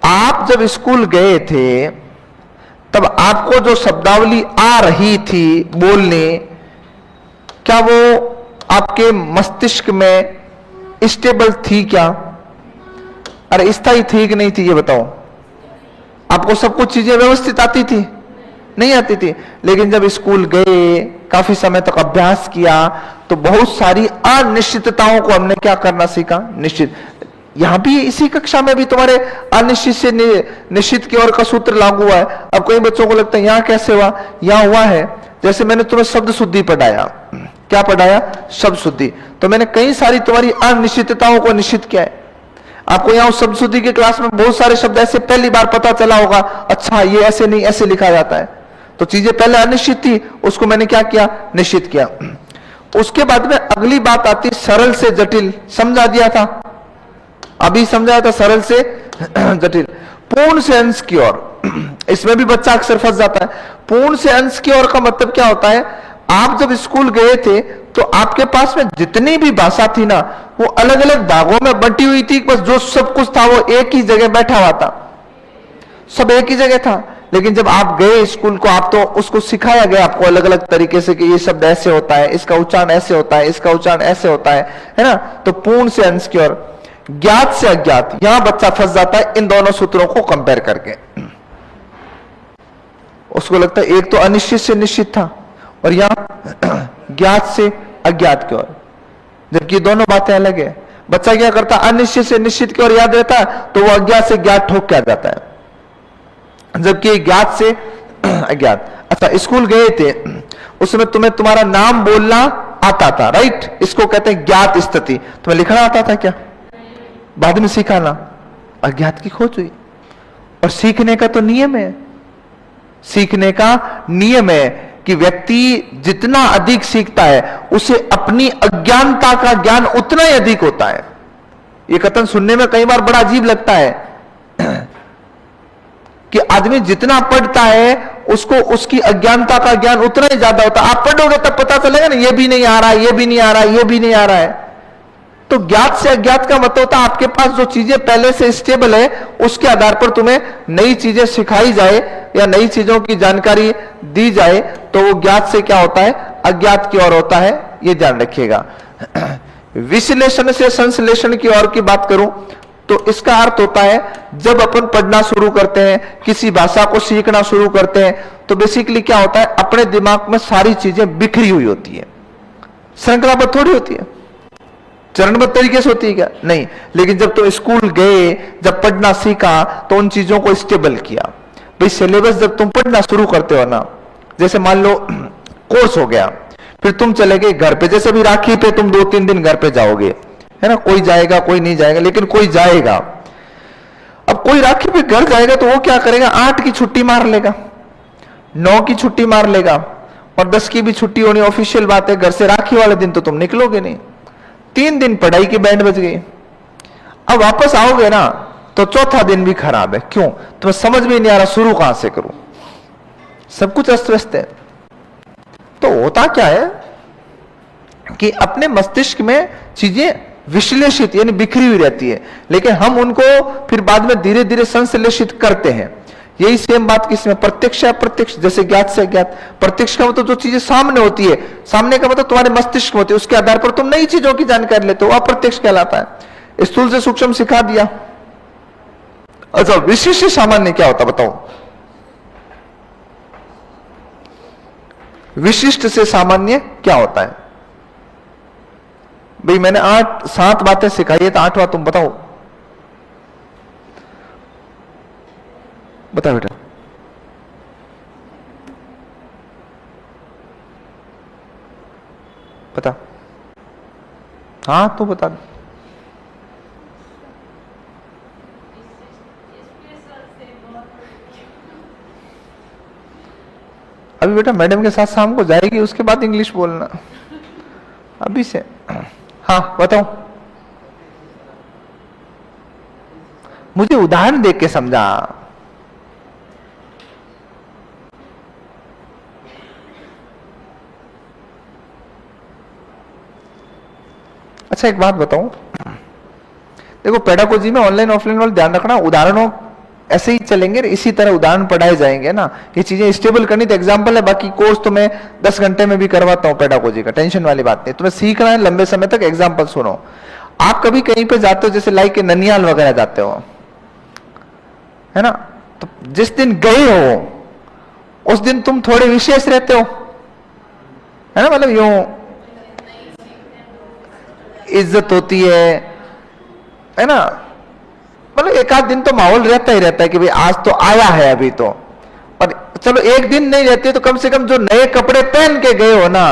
आप जब स्कूल गए थे तब आपको जो शब्दावली आ रही थी बोलने, क्या वो आपके मस्तिष्क में स्टेबल थी क्या? अरे स्थायी थी कि नहीं थी, ये बताओ। आपको सब कुछ चीजें व्यवस्थित आती थी? नहीं आती थी। लेकिन जब स्कूल गए, काफी समय तक अभ्यास किया, तो बहुत सारी अनिश्चितताओं को हमने क्या करना सीखा? निश्चित। यहां भी इसी कक्षा में भी तुम्हारे अनिश्चित से निश्चित की ओर का सूत्र लागू हुआ है। अब कई बच्चों को लगता है यहां कैसे हुआ? यहां हुआ है, जैसे मैंने तुम्हें शब्द शुद्धि पढ़ाया। क्या पढ़ाया? शब्द शुद्धि। तो मैंने कई सारी तुम्हारी अनिश्चितताओं को निश्चित किया है। आपको यहां शब्द शुद्धि के क्लास में बहुत सारे शब्द ऐसे पहली बार पता चला होगा, अच्छा ये ऐसे नहीं ऐसे लिखा जाता है। तो चीजें पहले अनिश्चित थी, उसको मैंने क्या किया? निश्चित किया। उसके बाद में अगली बात आती सरल से जटिल। समझा दिया था, अभी समझाया था, सरल से जटिल। पूर्ण से अंश की ओर, इसमें भी बच्चा अक्सर फंस जाता है। पूर्ण से अंश की ओर का मतलब क्या होता है? आप जब स्कूल गए थे तो आपके पास में जितनी भी भाषा थी ना, वो अलग अलग भागों में बंटी हुई थी, बस जो सब कुछ था वो एक ही जगह बैठा हुआ था, सब एक ही जगह था। लेकिन जब आप गए स्कूल को, आप तो उसको सिखाया गया आपको अलग अलग तरीके से कि ये शब्द ऐसे होता है, इसका उच्चारण ऐसे होता है, इसका उच्चारण ऐसे होता है ना। तो पूर्ण से अंश की ओर, ज्ञात से अज्ञात, यहां बच्चा फंस जाता है इन दोनों सूत्रों को कंपेयर करके। उसको लगता है एक तो अनिश्चित से निश्चित था और यहां ज्ञात से अज्ञात की ओर, जबकि दोनों बातें अलग है। बच्चा क्या करता? अनिश्चित से निश्चित की ओर याद रहता है, तो वो अज्ञात से ज्ञात ठोक के आ जाता है, जबकि ज्ञात से अज्ञात। अच्छा, स्कूल गए थे, उसमें तुम्हें तुम्हारा नाम बोलना आता था, राइट? इसको कहते हैं ज्ञात स्थिति। तुम्हें लिखना आता था क्या? बाद में सीखा ना, अज्ञात की खोज हुई। और सीखने का तो नियम है, सीखने का नियम है कि व्यक्ति जितना अधिक सीखता है उसे अपनी अज्ञानता का ज्ञान उतना ही अधिक होता है। यह कथन सुनने में कई बार बड़ा अजीब लगता है कि आदमी जितना पढ़ता है उसको उसकी अज्ञानता का ज्ञान उतना ही ज्यादा होता है। आप पढ़ोगे तब पता चलेगा ना, ये भी नहीं आ रहा है, ये भी नहीं आ रहा है, ये भी नहीं आ रहा है। तो ज्ञात से अज्ञात का मतलब होता है आपके पास जो चीजें पहले से स्टेबल है उसके आधार पर तुम्हें नई चीजें सिखाई जाए या नई चीजों की जानकारी दी जाए तो वो ज्ञात से क्या होता है, अज्ञात की ओर होता है। ये ध्यान रखिएगा। विश्लेषण से संश्लेषण की ओर की बात करूं तो इसका अर्थ होता है जब अपन पढ़ना शुरू करते हैं, किसी भाषा को सीखना शुरू करते हैं, तो बेसिकली क्या होता है, अपने दिमाग में सारी चीजें बिखरी हुई होती है, श्रृंखलाबद्ध थोड़ी होती है, चरणबद्ध तरीके से होती है क्या? नहीं। लेकिन जब तुम स्कूल गए, जब पढ़ना सीखा तो उन चीजों को स्टेबल किया। भाई सिलेबस जब तुम पढ़ना शुरू करते हो ना, जैसे मान लो कोर्स हो गया, फिर तुम चले गए घर पे, जैसे भी राखी पे तुम 2-3 दिन घर पे जाओगे, है ना, कोई जाएगा कोई नहीं जाएगा, लेकिन कोई जाएगा। अब कोई राखी पे घर जाएगा तो वो क्या करेगा, 8 की छुट्टी मार लेगा, 9 की छुट्टी मार लेगा, और 10 की भी छुट्टी होनी ऑफिशियल बात है। घर से राखी वाले दिन तो तुम निकलोगे नहीं, 3 दिन पढ़ाई की बैंड बज गई। अब वापस आओगे ना तो चौथा दिन भी खराब है। क्यों? तुम्हें समझ में नहीं आ रहा शुरू कहां से करूं, सब कुछ अस्त व्यस्त है। तो होता क्या है कि अपने मस्तिष्क में चीजें विश्लेषित यानी बिखरी हुई रहती है, लेकिन हम उनको फिर बाद में धीरे धीरे संश्लेषित करते हैं। यही सेम बात किसमें, प्रत्यक्ष है अप्रत्यक्ष, जैसे ज्ञात से अज्ञात। प्रत्यक्ष का मतलब जो चीजें सामने होती है, सामने का मतलब तुम्हारे मस्तिष्क में होती है, उसके आधार पर तुम नई चीजों की जानकारी लेते हो, अप्रत्यक्ष कहलाता है। स्थूल से सूक्ष्म सिखा दिया। अच्छा, विशिष्ट सामान्य क्या होता बताओ? विशिष्ट से सामान्य क्या होता है? भाई मैंने 7 बातें सिखाई है, तो 8वां तुम बताओ। बता बेटा। बता। हाँ तो बता। अभी बेटा मैडम के साथ शाम को जाएगी, उसके बाद इंग्लिश बोलना अभी से। हाँ बताओ, मुझे उदाहरण देख के समझा। अच्छा एक बात बताऊं, देखो पेडागोजी में ऑनलाइन ऑफलाइन वाला ध्यान रखना, उदाहरणों ऐसे ही चलेंगे, इसी तरह उदाहरण पढ़ाए जाएंगे ना। ये चीजें स्टेबल करनी तो एग्जाम्पल है, बाकी कोर्स तो मैं 10 घंटे में भी करवाता हूँ पेडागोजी का, टेंशन वाली बात नहीं। तुम्हें सीखना है लंबे समय तक, एग्जाम्पल सुनो। आप कभी कहीं पे जाते हो, जैसे लाइक ननियाल वगैरह जाते हो, है ना, तो जिस दिन गए हो उस दिन तुम थोड़े विशेष रहते हो, है ना, मतलब यूं इज्जत होती है ना, मतलब एक आध दिन तो माहौल रहता ही रहता है कि भाई आज तो आया है अभी तो। और चलो एक दिन नहीं रहती तो कम से कम जो नए कपड़े पहन के गए हो ना,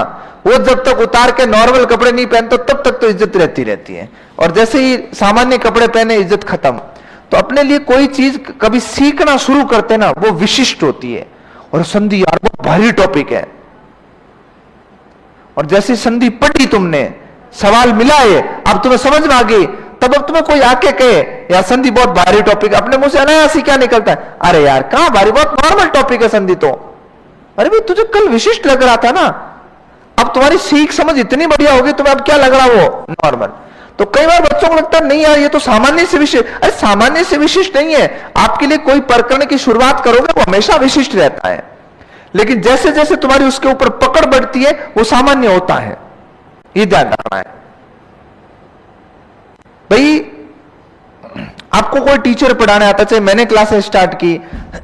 वो जब तक उतार के नॉर्मल कपड़े नहीं पहनते तब तक तो इज्जत रहती है। और जैसे ही सामान्य कपड़े पहने इज्जत खत्म। तो अपने लिए कोई चीज कभी सीखना शुरू करते ना, वो विशिष्ट होती है। और संधि यार बहुत भारी टॉपिक है, और जैसे संधि पढ़ी तुमने, सवाल मिला है, अब तुम्हें समझ में आ गई, तब अब तुम्हें कोई आके कहे यार संधि बहुत भारी टॉपिक, अपने मुंह से अनायास ही क्या निकलता है, अरे यार कहां भारी, बहुत नॉर्मल टॉपिक है संधि तो। अरे भाई तुझे कल विशिष्ट लग रहा था ना, अब तुम्हारी सीख समझ इतनी बढ़िया होगी, तुम्हें अब क्या लग रहा वो नॉर्मल। तो कई बार बच्चों को लगता है नहीं यार ये तो सामान्य से विशिष्ट, अरे सामान्य से विशिष्ट नहीं है। आपके लिए कोई प्रकरण की शुरुआत करोगे वो हमेशा विशिष्ट रहता है, लेकिन जैसे जैसे तुम्हारी उसके ऊपर पकड़ बढ़ती है वो सामान्य होता है, ये ध्यान रखना है। भाई आपको कोई टीचर पढ़ाने आता है, चाहे मैंने क्लासेस स्टार्ट की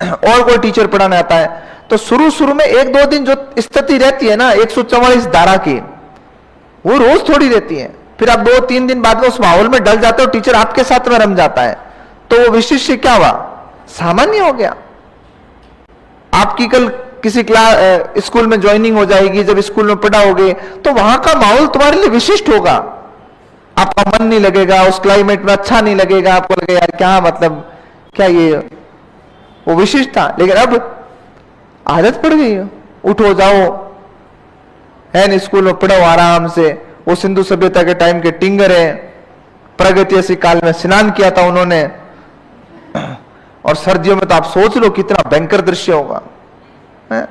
और कोई टीचर पढ़ाने आता है, तो शुरू में 1-2 दिन जो स्थिति रहती है ना 144 धारा की, वो रोज थोड़ी रहती है। फिर आप 2-3 दिन बाद में उस माहौल में डल जाते हो, टीचर आपके साथ में रम जाता है, तो वो विशिष्ट क्या हुआ, सामान्य हो गया। आपकी कल किसी क्लास स्कूल में ज्वाइनिंग हो जाएगी, जब स्कूल में पढ़ाओगे तो वहां का माहौल तुम्हारे लिए विशिष्ट होगा, आपका मन नहीं लगेगा, उस क्लाइमेट में अच्छा नहीं लगेगा, आपको लगेगा यार क्या मतलब क्या ये, वो विशिष्ट था। लेकिन अब आदत पड़ गई है, उठो जाओ है स्कूल में पढ़ो आराम से। वो सिंधु सभ्यता के टाइम के टिंगर है, प्रागैतिहासिक काल में स्नान किया था उन्होंने, और सर्दियों में तो आप सोच लो कितना भयंकर दृश्य होगा, है?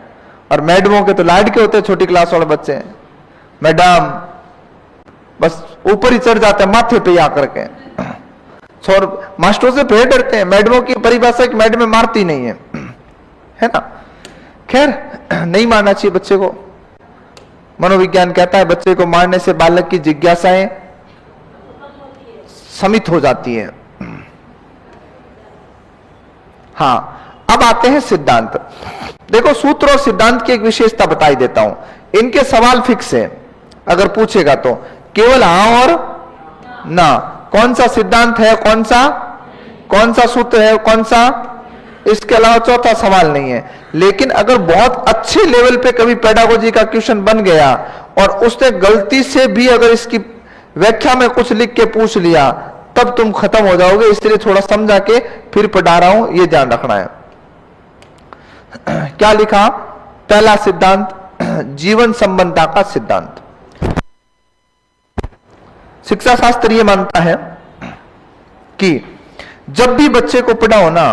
और मैडमों के तो लाड के होते हैं छोटी क्लास वाले बच्चे, मैडम बस ऊपर ही चढ़ जाते हैं माथे पे आकर के, और मास्टरों से फिर डरते हैं। मैडमों की परिभाषा कि मैडम मारती नहीं है ना। खैर नहीं मारना चाहिए बच्चे को। मनोविज्ञान कहता है बच्चे को मारने से बालक की जिज्ञासाएं समित हो जाती है। हाँ, अब आते हैं सिद्धांत। देखो, सूत्र और सिद्धांत की एक विशेषता बताई देता हूं। इनके सवाल फिक्स है, अगर पूछेगा तो केवल हां और ना। कौन सा सिद्धांत है, कौन सा सूत्र है, कौन सा, इसके अलावा चौथा सवाल नहीं है। लेकिन अगर बहुत अच्छे लेवल पे कभी पेडागोजी का क्वेश्चन बन गया और उसने गलती से भी अगर इसकी व्याख्या में कुछ लिख के पूछ लिया, तब तुम खत्म हो जाओगे। इसलिए थोड़ा समझा के फिर पढ़ा रहा हूं, ये ध्यान रखना है। क्या लिखा? पहला सिद्धांत, जीवन संबंधता का सिद्धांत। शिक्षा शास्त्र यह मानता है कि जब भी बच्चे को पढ़ाओ ना,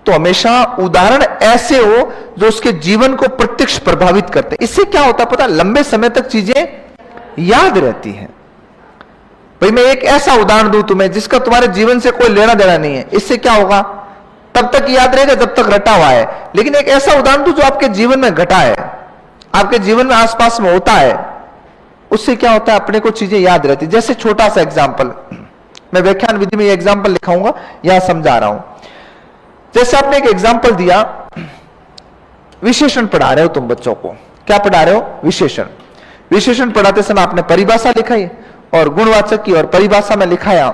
तो हमेशा उदाहरण ऐसे हो जो उसके जीवन को प्रत्यक्ष प्रभावित करते हैं। इससे क्या होता है पता? लंबे समय तक चीजें याद रहती हैं। भाई मैं एक ऐसा उदाहरण दूं तुम्हें जिसका तुम्हारे जीवन से कोई लेना देना नहीं है, इससे क्या होगा? तब तक याद रहेगा जब तक रटा हुआ है। लेकिन एक ऐसा उदाहरण दूं जो आपके जीवन में घटा है, आपके जीवन में आसपास में होता है, उससे क्या होता है? अपने को चीजें याद रहती। जैसे छोटा सा एग्जाम्पल, मैं व्याख्यान विधि में एग्जाम्पल लिखाऊंगा, यहां समझा रहा हूं। जैसे आपने एक एग्जाम्पल दिया, विशेषण पढ़ा रहे हो तुम बच्चों को। क्या पढ़ा रहे हो? विशेषण। विशेषण पढ़ाते समय आपने परिभाषा लिखाई और गुणवाचक की और परिभाषा में लिखाया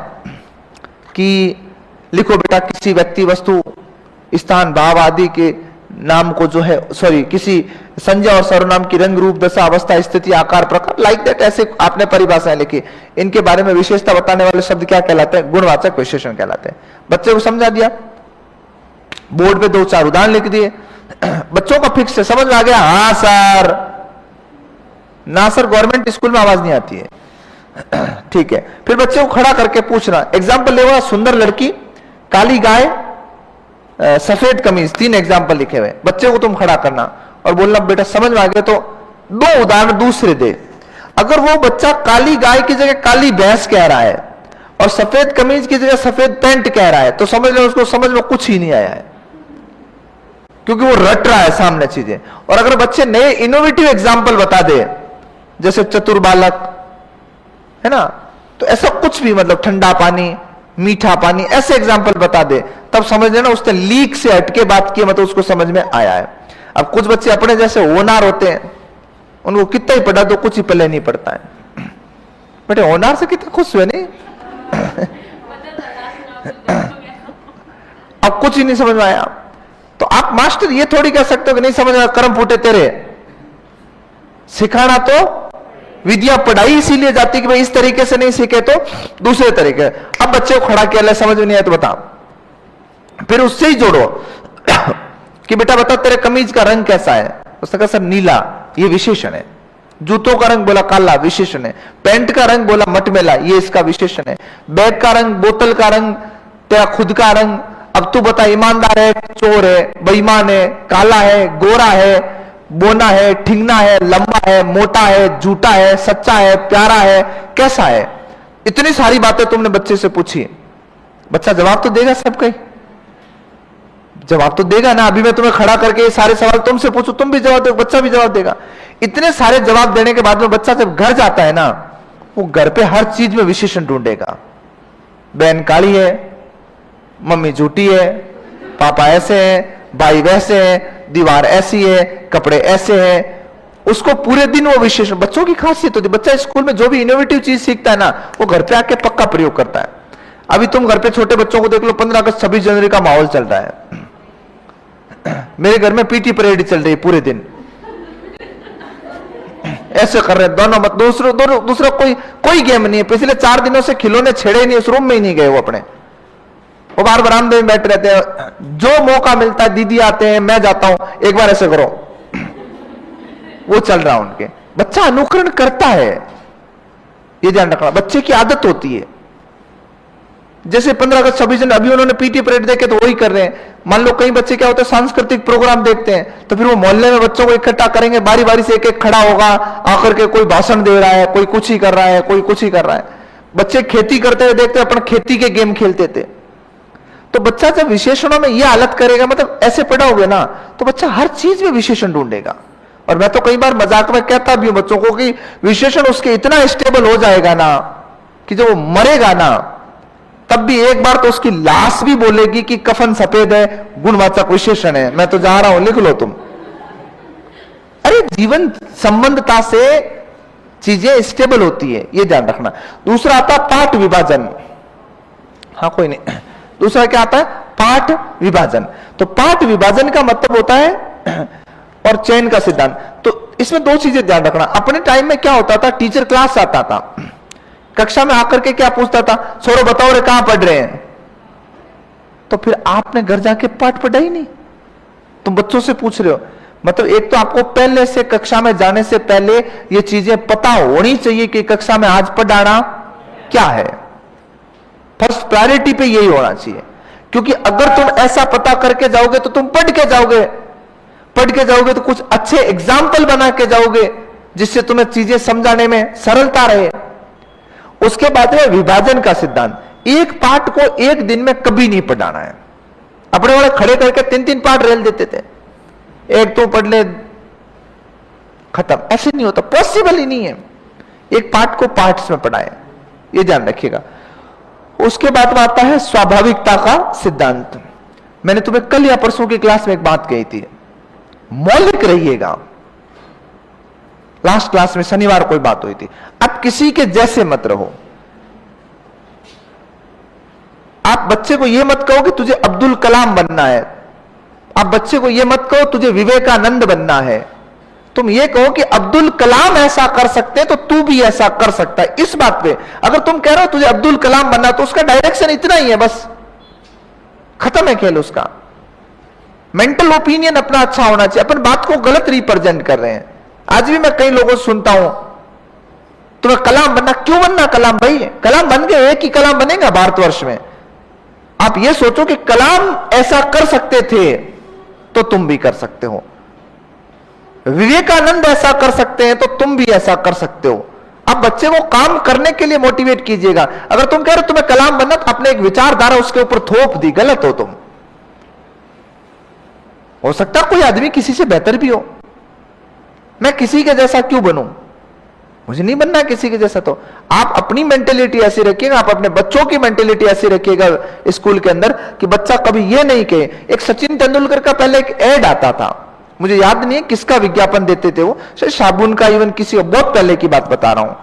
कि लिखो बेटा किसी व्यक्ति, वस्तु, स्थान, भाव आदि के नाम को जो है, सॉरी, किसी संज्ञा और सर्वनाम की रंग, रूप, दशा, अवस्था, स्थिति, आकार, प्रकार, लाइक दैट, ऐसे आपने परिभाषाएं लिखी। इनके बारे में विशेषता बताने वाले शब्द क्या कहलाते हैं? गुणवाचक विशेषण कहलाते हैं। बच्चे को समझा दिया, बोर्ड पे 2-4 उदाहरण लिख दिए, बच्चों का फिक्स है, समझ में आ गया। हाँ सर, ना सर गवर्नमेंट स्कूल में आवाज नहीं आती है। ठीक है, फिर बच्चे को खड़ा करके पूछना। एग्जाम्पल लेगा, सुंदर लड़की, काली गाय, सफेद कमीज, 3 एग्जाम्पल लिखे हुए। बच्चे को तुम खड़ा करना और बोलना बेटा समझ में आ गया तो 2 उदाहरण दूसरे दे। अगर वो बच्चा काली गाय की जगह काली भैंस कह रहा है और सफेद कमीज की जगह सफेद पैंट कह रहा है, तो समझ लो उसको समझ में कुछ ही नहीं आया है, क्योंकि वो रट रहा है सामने चीजें। और अगर बच्चे नए इनोवेटिव एग्जाम्पल बता दे, जैसे चतुर बालक, है ना, तो ऐसा कुछ भी, मतलब ठंडा पानी, मीठा पानी, ऐसे एग्जाम्पल बता दे, तब समझ लेना उसने लीक से हटके बात की, मतलब उसको समझ में आया है। अब कुछ बच्चे अपने जैसे होनार होते हैं, उनको कितना ही पढ़ा दो कुछ ही पल्ले नहीं पड़ता है। बेटे होनार से कितने खुश हुए नहीं? अब कुछ ही नहीं समझ में आया, तो आप मास्टर ये थोड़ी कह सकते हो कि नहीं समझ में, कर्म फूटे तेरे। सिखाना तो विद्या पढ़ाई इसीलिए जाती कि भाई इस तरीके से नहीं सीखे तो दूसरे तरीके। अब बच्चे को खड़ा किया, ले समझ में नहीं आया तो बता, फिर उससे ही जोड़ो कि बेटा बता तेरे कमीज का रंग कैसा है? उसने कहा सर नीला, ये विशेषण है। जूतों का रंग बोला काला, विशेषण है। पैंट का रंग बोला मटमेला, ये इसका विशेषण है। बैग का रंग, बोतल का रंग, तेरा खुद का रंग। अब तू बता, ईमानदार है, चोर है, बेईमान है, काला है, गोरा है, बोना है, ठिंगना है, लंबा है, मोटा है, झूठा है, सच्चा है, प्यारा है, कैसा है? इतनी सारी बातें तुमने बच्चे से पूछी, बच्चा जवाब तो देगा सबका ही, जवाब तो देगा ना। अभी मैं तुम्हें खड़ा करके ये सारे सवाल तुमसे पूछूं, तुम भी जवाब दो, बच्चा भी जवाब देगा। इतने सारे जवाब देने के बाद में बच्चा जब घर जाता है ना, वो घर पे हर चीज में विशेषण ढूंढेगा। बहन काली है, मम्मी झूठी है, पापा ऐसे हैं, भाई वैसे है, दीवार ऐसी है, कपड़े ऐसे हैं। उसको पूरे दिन वो विशेषण, बच्चों की खासियत होती है, बच्चा स्कूल में जो भी इनोवेटिव चीज सीखता है ना, वो घर पे आके पक्का प्रयोग करता है। अभी तुम घर पे छोटे बच्चों को देख लो, 15 अगस्त 26 जनवरी का माहौल चल रहा है। मेरे घर में पीटी परेड चल रही है पूरे दिन, ऐसे कर रहे हैं दोनों, मत दूसरा कोई गेम नहीं है। पिछले 4 दिनों से खिलौने छेड़े नहीं, उस रूम में ही नहीं गए वो अपने, वो बाहर बरामदे में बैठे रहते हैं। जो मौका मिलता है, दीदी आते हैं, मैं जाता हूं, एक बार ऐसे करो, वो चल रहा उनके। बच्चा अनुकरण करता है, ये ध्यान रखना, बच्चे की आदत होती है। जैसे 15 अगस्त 26 जनवरी, अभी उन्होंने पीटी परेड देखे तो वही कर रहे हैं। मान लो कई बच्चे क्या होते हैं सांस्कृतिक प्रोग्राम देखते हैं, तो फिर वो मोहल्ले में बच्चों को इकट्ठा करेंगे, बारी बारी से एक एक खड़ा होगा, आकर के कोई भाषण दे रहा है, कोई कुछ ही कर रहा है, कोई कुछ ही कर रहा है। बच्चे खेती करते हुए देखते हैं, अपन खेती के गेम खेलते थे। तो बच्चा जब विशेषणों में यह हालत करेगा, मतलब ऐसे पढ़ाओगे ना, तो बच्चा हर चीज में विशेषण ढूंढेगा। और मैं तो कई बार मजाक में कहता भी हूं बच्चों को कि विशेषण उसके इतना स्टेबल हो जाएगा ना कि जब वो मरेगा ना, तब भी एक बार तो उसकी लाश भी बोलेगी कि कफन सफेद है, गुणवाचक विशेषण है, मैं तो जा रहा हूं, लिख लो तुम। अरे जीवन संबंधता से चीजें स्टेबल होती है, ये ध्यान रखना। दूसरा आता है पाठ विभाजन। हाँ कोई नहीं, दूसरा क्या आता है? पाठ विभाजन। तो पाठ विभाजन का मतलब होता है और चयन का सिद्धांत। तो इसमें दो चीजें ध्यान रखना। अपने टाइम में क्या होता था, टीचर क्लास आता था, कक्षा में आकर के क्या पूछता था, छोरो बताओ रे कहां पढ़ रहे हैं? तो फिर आपने घर जाके पाठ पढ़ा ही नहीं, तुम बच्चों से पूछ रहे हो। मतलब एक तो आपको पहले से कक्षा में जाने से पहले ये चीजें पता होनी चाहिए कि कक्षा में आज पढ़ाना क्या है। फर्स्ट प्रायोरिटी पे यही होना चाहिए, क्योंकि अगर तुम ऐसा पता करके जाओगे तो तुम पढ़ के जाओगे, पढ़ के जाओगे तो कुछ अच्छे एग्जाम्पल बना के जाओगे जिससे तुम्हें चीजें समझाने में सरलता रहे। उसके बाद है विभाजन का सिद्धांत। एक पाठ को एक दिन में कभी नहीं पढ़ाना है। अपने वाले खड़े करके 3-3 पाठ रेल देते थे, एक तो पढ़ ले खत्म, ऐसे नहीं होता, पॉसिबल ही नहीं है। एक पाठ को पार्ट्स में पढ़ाए, ये ध्यान रखिएगा। उसके बाद में आता है स्वाभाविकता का सिद्धांत। मैंने तुम्हें कल या परसों की क्लास में एक बात कही थी, मौलिक रहिएगा। लास्ट क्लास में शनिवार कोई बात हुई थी। अब किसी के जैसे मत रहो। आप बच्चे को यह मत कहो कि तुझे अब्दुल कलाम बनना है, आप बच्चे को यह मत कहो तुझे विवेकानंद बनना है। तुम ये कहो कि अब्दुल कलाम ऐसा कर सकते तो तू भी ऐसा कर सकता है। इस बात पे अगर तुम कह रहे हो तुझे अब्दुल कलाम बनना, तो उसका डायरेक्शन इतना ही है, बस खत्म है खेल उसका। मेंटल ओपिनियन अपना अच्छा होना चाहिए। अपन बात को गलत रिप्रेजेंट कर रहे हैं। आज भी मैं कई लोगों से सुनता हूं, तुम्हें कलाम बनना, क्यों बनना कलाम? भाई कलाम बन गए, एक ही कलाम बनेगा भारतवर्ष में। आप ये सोचो कि कलाम ऐसा कर सकते थे तो तुम भी कर सकते हो, विवेकानंद ऐसा कर सकते हैं तो तुम भी ऐसा कर सकते हो। आप बच्चे को काम करने के लिए मोटिवेट कीजिएगा। अगर तुम कह रहे हो तुम्हें कलाम बनना, तो अपने एक विचारधारा उसके ऊपर थोप दी, गलत हो तुम। हो सकता कोई आदमी किसी से बेहतर भी हो, मैं किसी के जैसा क्यों बनूं? मुझे नहीं बनना किसी के जैसा। तो आप अपनी मेंटेलिटी ऐसी रखिएगा, आप अपने बच्चों की मेंटेलिटी ऐसी रखिएगा स्कूल के अंदर कि बच्चा कभी ये नहीं कहे। एक सचिन तेंदुलकर का पहले एक एड आता था, मुझे याद नहीं है किसका विज्ञापन देते थे वो, शायद साबुन का, इवन किसी, बहुत पहले की बात बता रहा हूं।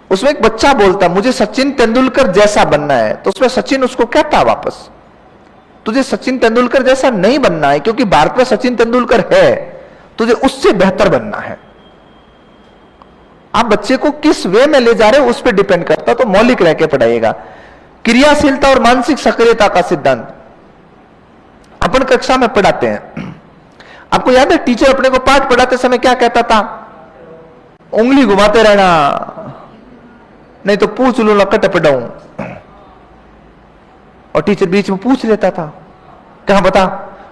उसमें एक बच्चा बोलता मुझे सचिन तेंदुलकर जैसा बनना है, तो उसमें सचिन उसको कहता वापस तुझे सचिन तेंदुलकर जैसा नहीं बनना है, क्योंकि भारत में सचिन तेंदुलकर है, तुझे उससे बेहतर बनना है। आप बच्चे को किस वे में ले जा रहे हो उस पर डिपेंड करता, तो मौलिक रह के पढ़ाइएगा। क्रियाशीलता और मानसिक सक्रियता का सिद्धांत अपन कक्षा में पढ़ाते हैं। आपको याद है टीचर अपने को पाठ पढ़ाते समय क्या कहता था? उंगली घुमाते रहना, नहीं तो पूछ लो लकट पढ़ाऊं। और टीचर बीच में पूछ लेता था, कहां बता।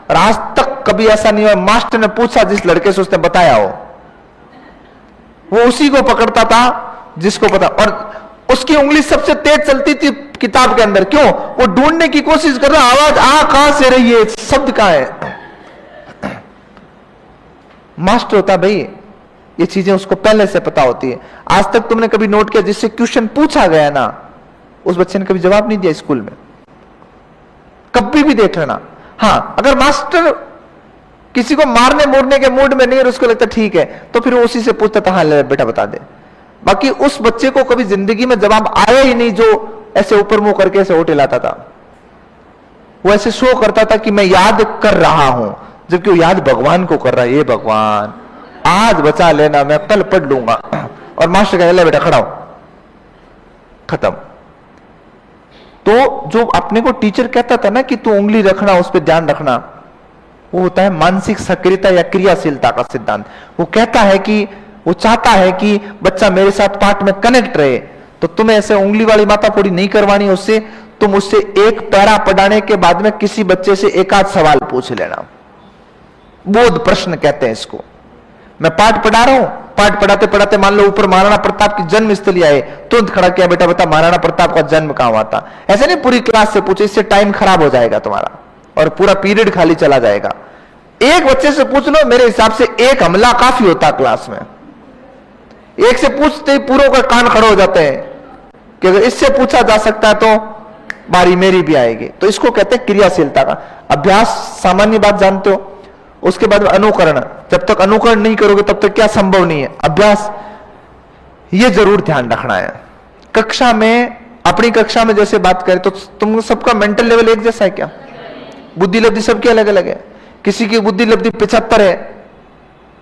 और आज तक कभी ऐसा नहीं हुआ मास्टर ने पूछा जिस लड़के से उसने बताया हो, वो उसी को पकड़ता था जिसको पता। और उसकी उंगली सबसे तेज चलती थी किताब के अंदर। क्यों? वो ढूंढने की कोशिश कर रहा, आवाज आ कहां से रही है, शब्द कहां है। मास्टर होता भाई, ये चीजें उसको पहले से पता होती है। आज तक तुमने कभी नोट किया जिससे क्वेश्चन पूछा गया ना, उस बच्चे ने कभी जवाब नहीं दिया स्कूल में? कभी भी देख लेना। हाँ, अगर मास्टर किसी को मारने मोड़ने के मूड में नहीं और उसको लगता ठीक है, तो फिर वो उसी से पूछता था, हाँ ले बेटा बता दे। बाकी उस बच्चे को कभी जिंदगी में जवाब आया ही नहीं जो ऐसे ऊपर मुंह करके ऐसे होटे लाता था। वो ऐसे शो करता था कि मैं याद कर रहा हूं, जबकि वो याद भगवान को कर रहा है। ये भगवान आज बचा लेना, मैं कल पढ़ लूंगा। और मास्टर कह ले बेटा खड़ा हो, खत्म। तो जो अपने को टीचर कहता था ना कि तू उंगली रखना, उस पर ध्यान रखना, वो होता है मानसिक सक्रियता या क्रियाशीलता का सिद्धांत। वो कहता है कि वो चाहता है कि बच्चा मेरे साथ पाठ में कनेक्ट रहे, तो तुम्हें ऐसे उंगली वाली मातापोड़ी नहीं करवानी उससे, तुम उससे एक पैरा पढ़ाने के बाद में किसी बच्चे से एक आध सवाल पूछ लेना। बोध प्रश्न कहते हैं इसको। मैं पाठ पढ़ा रहा हूं, पाठ पढ़ाते पढ़ाते मान लो ऊपर महाराणा प्रताप की जन्म स्थली आए, तुरंत खड़ा किया, बेटा बता महाराणा प्रताप का जन्म कहां हुआ था। ऐसे नहीं पूरी क्लास से पूछे, इससे टाइम खराब हो जाएगा तुम्हारा और पूरा पीरियड खाली चला जाएगा। एक बच्चे से पूछ लो, मेरे हिसाब से एक हमला काफी होता क्लास में। एक से पूछते ही पूरों का कान खड़े हो जाते हैं कि अगर इससे पूछा जा सकता है तो बारी मेरी भी आएगी। तो इसको कहते हैं क्रियाशीलता का अभ्यास। सामान्य बात जानते हो। उसके बाद अनुकरण, जब तक अनुकरण नहीं करोगे तब तक क्या संभव नहीं है, अभ्यास। यह जरूर ध्यान रखना है। कक्षा में, अपनी कक्षा में जैसे बात करें तो तुम सबका मेंटल लेवल एक जैसा है क्या? बुद्धि लब्धि सबकी अलग अलग है। किसी की बुद्धि लब्धि 75 है,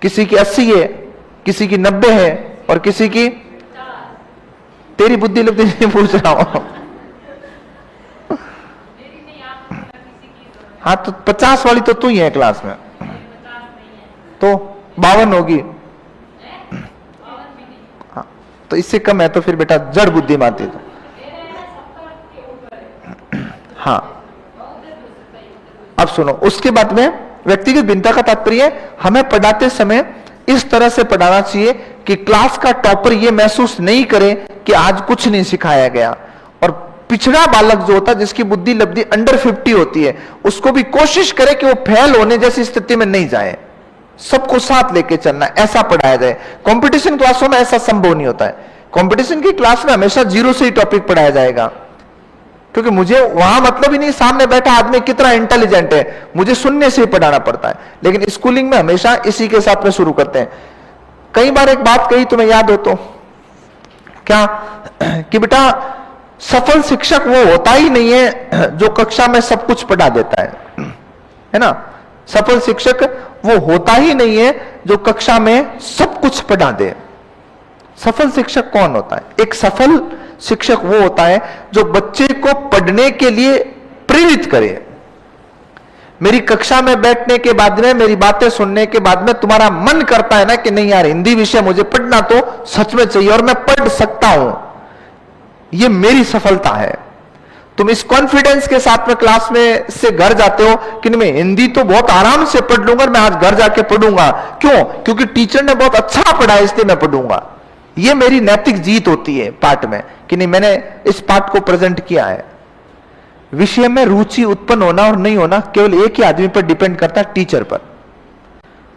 किसी की 80 है, किसी की 90 है और किसी की, तेरी बुद्धि लब्धि नहीं पूछ रहा हूं। हाँ तो 50 वाली तो तू ही है क्लास में, तो 52 होगी। हाँ तो इससे कम है तो फिर बेटा जड़ बुद्धि मानती तो। हाँ अब सुनो, उसके बाद में व्यक्तिगत भिन्नता का तात्पर्य हमें पढ़ाते समय इस तरह से पढ़ाना चाहिए कि क्लास का टॉपर ये महसूस नहीं करे कि आज कुछ नहीं सिखाया गया। और पिछड़ा बालक जो होता है, जिसकी बुद्धि लब्धि अंडर 50 होती है, उसको भी कोशिश करे कि वो फेल होने जैसी स्थिति में नहीं जाए। सबको साथ लेके चलना, ऐसा पढ़ाया जाए। कंपटीशन क्लासों में ऐसा संभव नहीं होता है। कंपटीशन की क्लास में हमेशा जीरो से ही टॉपिक पढ़ाया जाएगा, क्योंकि मुझे वहां मतलब ही नहीं सामने बैठा आदमी कितना इंटेलिजेंट है, मुझे सुनने से ही पढ़ाना पड़ता है। लेकिन स्कूलिंग में हमेशा इसी के साथ में शुरू करते हैं। कई बार एक बात कही तुम्हें याद हो तो, क्या कि बेटा सफल शिक्षक वो होता ही नहीं है जो कक्षा में सब कुछ पढ़ा देता है ना। सफल शिक्षक वो होता ही नहीं है जो कक्षा में सब कुछ पढ़ा दे। सफल शिक्षक कौन होता है? एक सफल शिक्षक वो होता है जो बच्चे को पढ़ने के लिए प्रेरित करे। मेरी कक्षा में बैठने के बाद में, मेरी बातें सुनने के बाद में तुम्हारा मन करता है ना कि नहीं यार हिंदी विषय मुझे पढ़ना तो सच में चाहिए और मैं पढ़ सकता हूं, ये मेरी सफलता है। तुम इस कॉन्फिडेंस के साथ में क्लास में से घर जाते हो कि मैं हिंदी तो बहुत आराम से पढ़ लूंगा, मैं आज घर जाके पढ़ूंगा। क्यों? क्योंकि टीचर ने बहुत अच्छा पढ़ाया इसलिए मैं पढ़ूंगा। ये मेरी नैतिक जीत होती है पाठ में कि नहीं मैंने इस पाठ को प्रेजेंट किया है। विषय में रुचि उत्पन्न होना और नहीं होना केवल एक ही आदमी पर डिपेंड करता है, टीचर पर।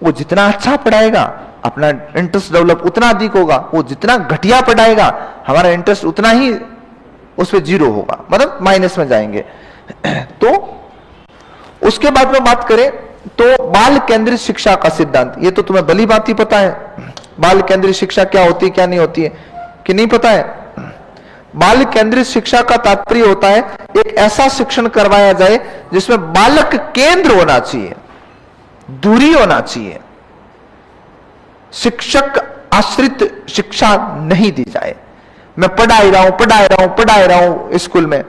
वो जितना अच्छा पढ़ाएगा अपना इंटरेस्ट डेवलप उतना अधिक होगा, वो जितना घटिया पढ़ाएगा हमारा इंटरेस्ट उतना ही उस पर जीरो होगा, मतलब माइनस में जाएंगे। तो उसके बाद में बात करें तो बाल केंद्रित शिक्षा का सिद्धांत, ये तो तुम्हें भली बात ही पता है। बाल केंद्रित शिक्षा क्या होती है क्या नहीं होती है कि नहीं पता है? बाल केंद्रित शिक्षा का तात्पर्य होता है एक ऐसा शिक्षण करवाया जाए जिसमें बालक केंद्र होना चाहिए, दूरी होना चाहिए, शिक्षक आश्रित शिक्षा नहीं दी जाए। मैं पढ़ा रहा हूं स्कूल में,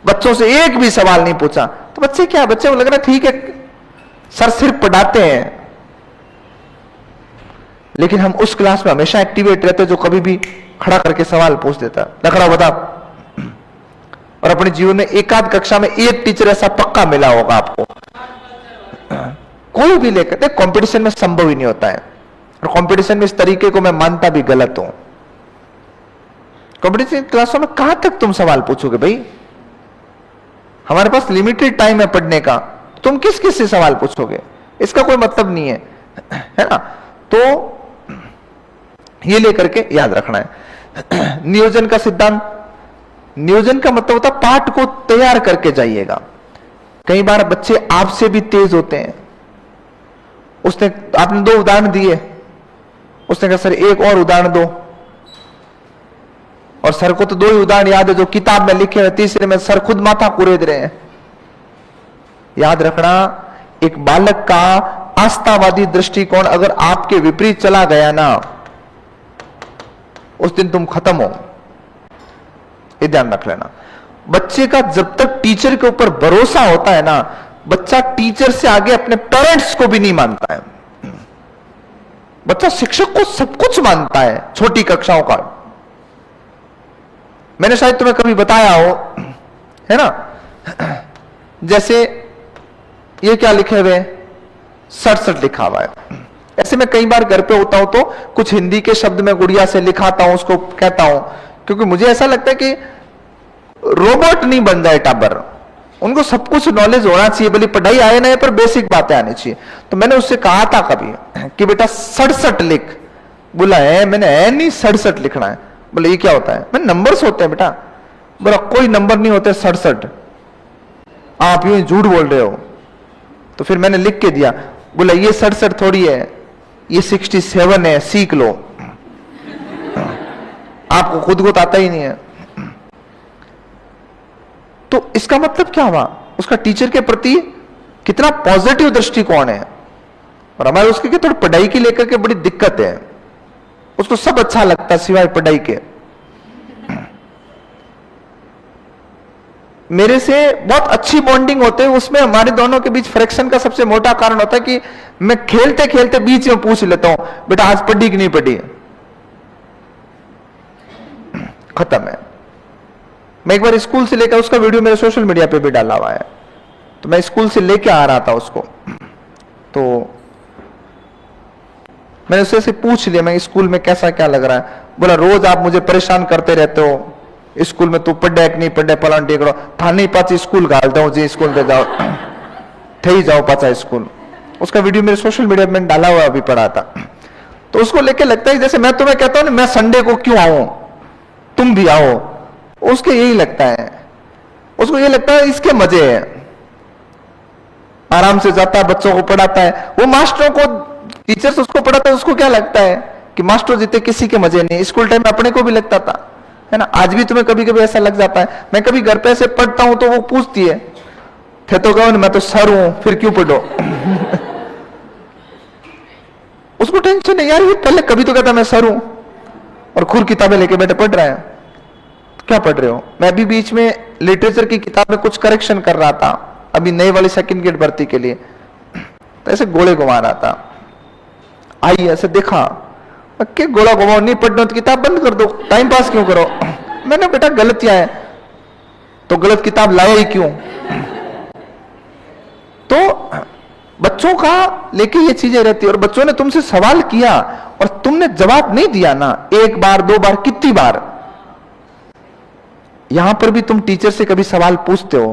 बच्चों से एक भी सवाल नहीं पूछा तो बच्चे क्या, बच्चे को लग रहा है ठीक है सर सिर्फ पढ़ाते हैं, लेकिन हम उस क्लास में हमेशा एक्टिवेट रहते जो कभी भी खड़ा करके सवाल पूछ देता, लखड़ा बता। और अपने जीवन में एक आध कक्षा में एक टीचर ऐसा पक्का मिला होगा आपको, कोई भी लेकर। कंपटीशन में संभव ही नहीं होता है, और कंपटीशन में इस तरीके को मैं मानता भी गलत हूं। कंपटीशन क्लासों में कहां तक तुम सवाल पूछोगे भाई? हमारे पास लिमिटेड टाइम है पढ़ने का, तुम किस किस से सवाल पूछोगे? इसका कोई मतलब नहीं है ना। तो ये लेकर के याद रखना है। नियोजन का सिद्धांत, नियोजन का मतलब होता है पाठ को तैयार करके जाइएगा। कई बार बच्चे आपसे भी तेज होते हैं। उसने, आपने 2 उदाहरण दिए, उसने कहा सर एक और उदाहरण दो, और सर को तो 2 ही उदाहरण याद है जो किताब में लिखे हुए, तीसरे में सर खुद माथा कुरेद रहे हैं। याद रखना, एक बालक का आस्थावादी दृष्टिकोण अगर आपके विपरीत चला गया ना, उस दिन तुम खत्म हो। ये ध्यान रख लेना। बच्चे का जब तक टीचर के ऊपर भरोसा होता है ना, बच्चा टीचर से आगे अपने पेरेंट्स को भी नहीं मानता है। बच्चा शिक्षक को सब कुछ मानता है छोटी कक्षाओं का। मैंने शायद तुम्हें कभी बताया हो, है ना। जैसे ये क्या लिखे हुए, 67 लिखा हुआ है। ऐसे मैं कई बार घर पे होता हूं तो कुछ हिंदी के शब्द मैं गुड़िया से लिखाता हूं, उसको कहता हूं, क्योंकि मुझे ऐसा लगता है कि रोबोट नहीं बन जाए टाबर, उनको सब कुछ नॉलेज होना चाहिए, भले पढ़ाई आए ना, पर बेसिक बातें आनी चाहिए। तो मैंने उससे कहा था कभी कि बेटा 67 लिख। बोला है, मैंने है नहीं 67 लिखना है। बोले ये क्या होता है? मैंने नंबर्स होते हैं बेटा। बोला कोई नंबर नहीं होते 67, आप यूं झूठ बोल रहे हो। तो फिर मैंने लिख के दिया। बोला ये 67 थोड़ी है, ये 67 है, सीख लो। आपको खुद को आता ही नहीं है। तो इसका मतलब क्या हुआ, उसका टीचर के प्रति कितना पॉजिटिव दृष्टिकोण है। और हमारे उसके के थोड़ी पढ़ाई की लेकर के बड़ी दिक्कत है, उसको सब अच्छा लगता है सिवाय पढ़ाई के। मेरे से बहुत अच्छी बॉन्डिंग होते है, उसमें हमारे दोनों के बीच फ्रिक्शन का सबसे मोटा कारण होता है कि मैं खेलते खेलते बीच में पूछ लेता हूं, बेटा आज पढ़ी कि नहीं पढ़ी? खत्म है। मैं एक बार स्कूल से लेकर, उसका वीडियो मेरे सोशल मीडिया पे भी डाला हुआ है, तो मैं स्कूल से लेके आ रहा था उसको, तो मैंने उससे से पूछ लिया, मैं स्कूल में कैसा क्या लग रहा है? बोला रोज आप मुझे परेशान करते रहते हो, स्कूल में तू पढ़े कि नहीं पढ़े, पलान टेकड़ो था नहीं पाची स्कूल घालता हूं जी, स्कूल पे जाओ थे जाओ पाचा स्कूल। उसका वीडियो मेरे सोशल मीडिया में डाला हुआ अभी पड़ा था। तो उसको लेके लगता है जैसे मैं तुम्हें कहता हूं ना, मैं संडे को क्यों आऊं, तुम भी आओ, उसके यही लगता है, उसको ये लगता है इसके मजे है, आराम से जाता है, बच्चों को पढ़ाता है, वो मास्टरों को, टीचर्स उसको पढ़ाता है, उसको क्या लगता है कि मास्टर जीते किसी के मजे नहीं। स्कूल टाइम में अपने को भी लगता था, है ना, आज भी तुम्हें कभी कभी ऐसा लग जाता है। मैं कभी घर पे ऐसे पढ़ता हूं तो वो पूछती है, थे तो कहो मैं तो सर हूं फिर क्यों पढ़ो। उसको टेंशन है यार, ये पहले कभी तो कहता मैं सर हूं और खुद किताबें लेके बैठे पढ़ रहा है। क्या पढ़ रहे हो? मैं अभी बीच में लिटरेचर की किताब में कुछ करेक्शन कर रहा था, अभी नई वाली सेकंड ग्रेड भर्ती के लिए, तो ऐसे गोले घुमा रहा था, आई ऐसे देखा, के गोला घुमाओ, नहीं पढ़ना तो किताब बंद कर दो, टाइम पास क्यों करो? मैंने बेटा गलतियां है तो गलत किताब लाया ही क्यों? तो बच्चों का लेके ये चीजें रहती है, और बच्चों ने तुमसे सवाल किया और तुमने जवाब नहीं दिया ना, एक बार दो बार कितनी बार। यहां पर भी तुम टीचर से कभी सवाल पूछते हो,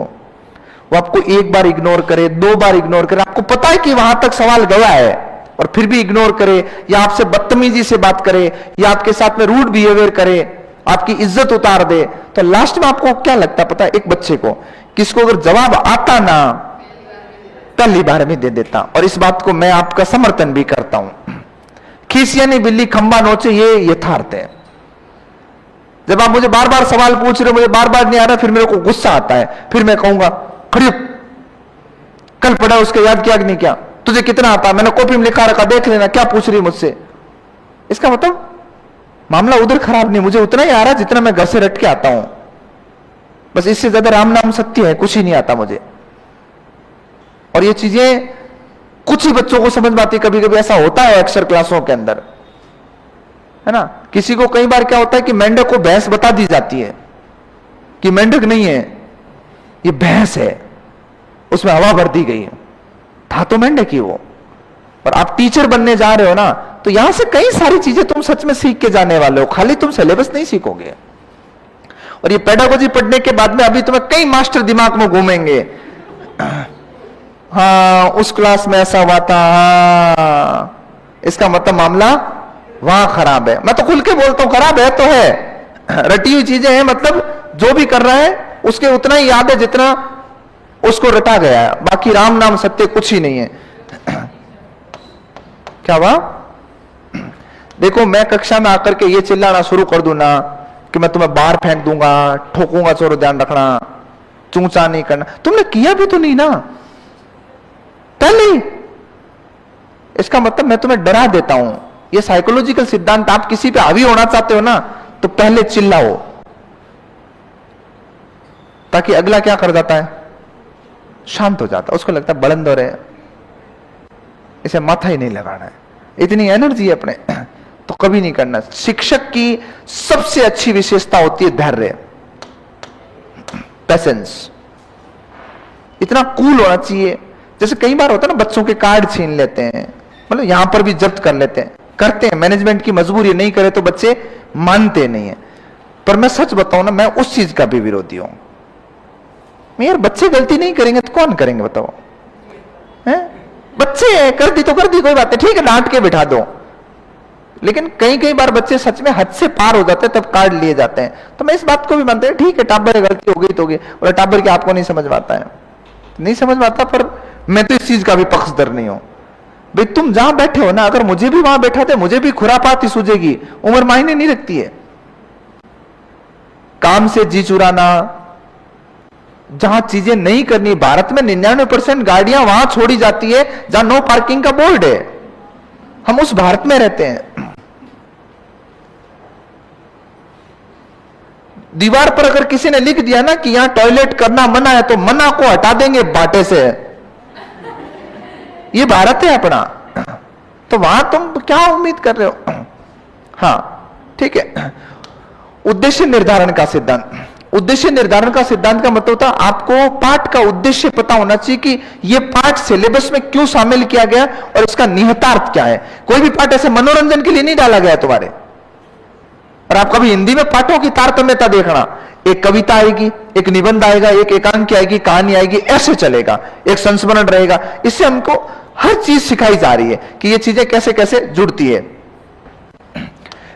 वो आपको एक बार इग्नोर करे, दो बार इग्नोर करे, आपको पता है कि वहां तक सवाल गया है, और फिर भी इग्नोर करे, या आपसे बदतमीजी से बात करे, या आपके साथ में रूड बिहेवियर करे, आपकी इज्जत उतार दे, तो लास्ट में आपको क्या लगता है पता है? एक बच्चे को, किसको अगर जवाब आता ना पहली बार में दे देता। और इस बात को मैं आपका समर्थन भी करता हूं। खीसिया नहीं बिल्ली खंबा नोचे, ये यथार्थ है। जब आप मुझे बार बार सवाल पूछ रहे हो, मुझे बार बार नहीं आ रहा, फिर मेरे को गुस्सा आता है, फिर मैं कहूंगा खड़ी कल पढ़ा उसके याद किया कि नहीं किया, तुझे कितना आता, मैंने कॉपी में लिखा रखा, देख लेना, क्या पूछ रही मुझसे। इसका मतलब मामला उधर खराब नहीं, मुझे उतना ही आ रहा जितना मैं घर से रट के आता हूं, बस इससे ज्यादा राम नाम सत्य है, कुछ ही नहीं आता मुझे। और ये चीजें कुछ ही बच्चों को समझ में आती, कभी कभी ऐसा होता है अक्सर क्लासों के अंदर, है ना। किसी को कई बार क्या होता है कि मेंढक को भैंस बता दी जाती है कि मेंढक नहीं है, ये भैंस है, उसमें हवा भर दी गई है, था तो मेंढक ही वो। और आप टीचर बनने जा रहे हो ना, तो यहां से कई सारी चीजें तुम सच में सीख के जाने वाले हो, खाली तुम सिलेबस नहीं सीखोगे। और ये पेडागोजी पढ़ने के बाद में अभी तुम्हें कई मास्टर दिमाग में घूमेंगे, हाँ उस क्लास में ऐसा हुआ था, हाँ इसका मतलब मामला वहां खराब है। मैं तो खुल के बोलता हूं, खराब है तो है, रटी हुई चीजें हैं, मतलब जो भी कर रहा है उसके उतना ही याद है जितना उसको रटा गया है, बाकी राम नाम सत्य कुछ ही नहीं है। क्या हुआ? देखो मैं कक्षा में आकर के ये चिल्लाना शुरू कर दूं ना कि मैं तुम्हें बाहर फेंक दूंगा, ठोकूंगा, चोरो ध्यान रखना, चूंचा नहीं करना, तुमने किया भी तो नहीं ना पहले। इसका मतलब मैं तुम्हें डरा देता हूं। ये साइकोलॉजिकल सिद्धांत, आप किसी पे हावी होना चाहते हो ना तो पहले चिल्लाओ, ताकि अगला क्या कर जाता है, शांत हो जाता है, उसको लगता है बुलंद हो रहे, इसे माथा ही नहीं लगाना है, इतनी एनर्जी है अपने तो कभी नहीं करना। शिक्षक की सबसे अच्छी विशेषता होती है धैर्य। पेशेंस, इतना कूल होना चाहिए। जैसे कई बार होता है ना, बच्चों के कार्ड छीन लेते हैं, मतलब यहां पर भी जब्त कर लेते हैं, करते हैं, मैनेजमेंट की मजबूरी, नहीं करे तो बच्चे मानते नहीं है। पर मैं सच बताऊं ना, मैं उस चीज का भी विरोधी हूं। यार बच्चे गलती नहीं करेंगे तो कौन करेंगे बताओ? हैं? बच्चे हैं, कर दी तो कर दी, कोई बात नहीं, ठीक है, डांट के बिठा दो। लेकिन कई बार बच्चे सच में हद से पार हो जाते हैं, तब कार्ड लिए जाते हैं। तो मैं इस बात को भी मानता हूं, ठीक है, टाबर गलती हो गई तो हो गई, और टाबर की आपको नहीं समझ में आता है, नहीं समझ में आता। पर मैं तो इस चीज का भी पक्षधर नहीं हूं। भाई तुम जहां बैठे हो ना, अगर मुझे भी वहां बैठा थे, मुझे भी खुरापात ही सूझेगी, उम्र मायने नहीं रखती है। काम से जी चुराना, जहां चीजें नहीं करनी, भारत में 99% गाड़ियां वहां छोड़ी जाती है जहां नो पार्किंग का बोर्ड है। हम उस भारत में रहते हैं। दीवार पर अगर किसी ने लिख दिया ना कि यहां टॉयलेट करना मना है, तो मना को हटा देंगे बाटे से। ये भारत है अपना, तो वहां तुम क्या उम्मीद कर रहे हो? हाँ ठीक है। उद्देश्य निर्धारण का सिद्धांत, उद्देश्य निर्धारण का सिद्धांत का मतलब होता है आपको पाठ का उद्देश्य पता होना चाहिए कि यह पाठ सिलेबस में क्यों शामिल किया गया और इसका निहितार्थ क्या है। कोई भी पाठ ऐसे मनोरंजन के लिए नहीं डाला गया तुम्हारे। और आप कभी हिंदी में पाठों की तारतम्यता देखना, एक कविता आएगी, एक निबंध आएगा, एक एकांकी आएगी, कहानी आएगी, ऐसे चलेगा, एक संस्मरण रहेगा। इससे हमको हर चीज सिखाई जा रही है कि ये चीजें कैसे कैसे जुड़ती है।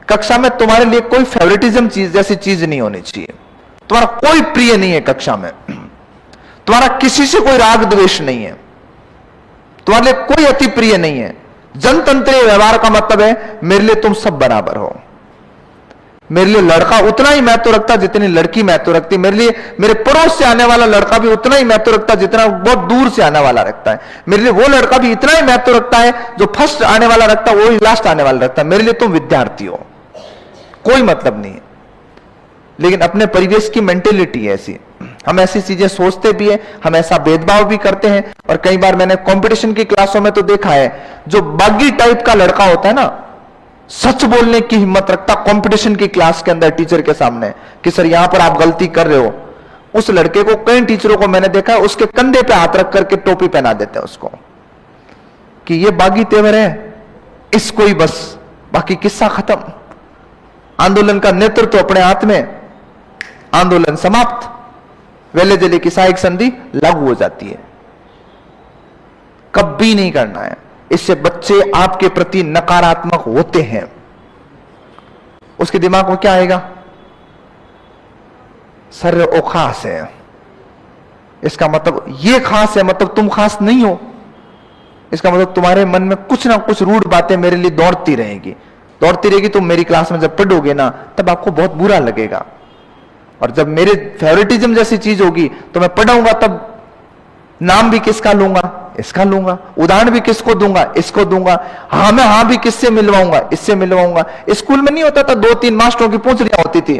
कक्षा में तुम्हारे लिए कोई फेवरेटिज्म चीज जैसी चीज नहीं होनी चाहिए। तुम्हारा कोई प्रिय नहीं है कक्षा में, तुम्हारा किसी से कोई राग द्वेष नहीं है, तुम्हारे लिए कोई अति प्रिय नहीं है। जनतंत्रीय व्यवहार का मतलब है मेरे लिए तुम सब बराबर हो। मेरे लिए लड़का उतना ही महत्व रखता जितनी लड़की महत्व रखती। मेरे लिए मेरे पड़ोस से आने वाला लड़का भी उतना ही महत्व रखता जितना बहुत दूर से आने वाला रखता है। मेरे लिए वो लड़का भी इतना ही महत्व रखता है जो फर्स्ट आने वाला रखता है, वो ही लास्ट आने वाला रखता है। मेरे लिए तुम विद्यार्थी हो, कोई मतलब नहीं है। लेकिन अपने परिवेश की मेंटेलिटी है ऐसी, हम ऐसी चीजें सोचते भी है, हम ऐसा भेदभाव भी करते हैं। और कई बार मैंने कंपटीशन की क्लासों में तो देखा है, जो बागी टाइप का लड़का होता है ना, सच बोलने की हिम्मत रखता कंपटीशन की क्लास के अंदर टीचर के सामने कि सर यहां पर आप गलती कर रहे हो, उस लड़के को कई टीचरों को मैंने देखा है उसके कंधे पे हाथ रख करके टोपी पहना देते हैं उसको कि ये बागी तेवर है, इसको ही बस, बाकी किस्सा खत्म। आंदोलन का नेतृत्व अपने हाथ में, आंदोलन समाप्त, वेले जले की सहायक संधि लागू हो जाती है। कभी नहीं करना है, इससे बच्चे आपके प्रति नकारात्मक होते हैं। उसके दिमाग में क्या आएगा? सर ओ खास है, इसका मतलब ये खास है, मतलब तुम खास नहीं हो। इसका मतलब तुम्हारे मन में कुछ ना कुछ रूढ़ बातें मेरे लिए दौड़ती रहेगी, दौड़ती रहेगी। तुम मेरी क्लास में जब पढ़ोगे ना, तब आपको बहुत बुरा लगेगा। और जब मेरे फेवरेटिज्म जैसी चीज होगी तो मैं पढ़ाऊंगा, तब नाम भी किसका लूंगा? इसका लूंगा। उदाहरण भी किसको दूंगा? इसको दूंगा। हाँ मैं हाँ भी किससे मिलवाऊंगा? इससे मिलवाऊंगा। स्कूल में नहीं होता था 2-3 मास्टरों की पूंछड़ियां होती थी,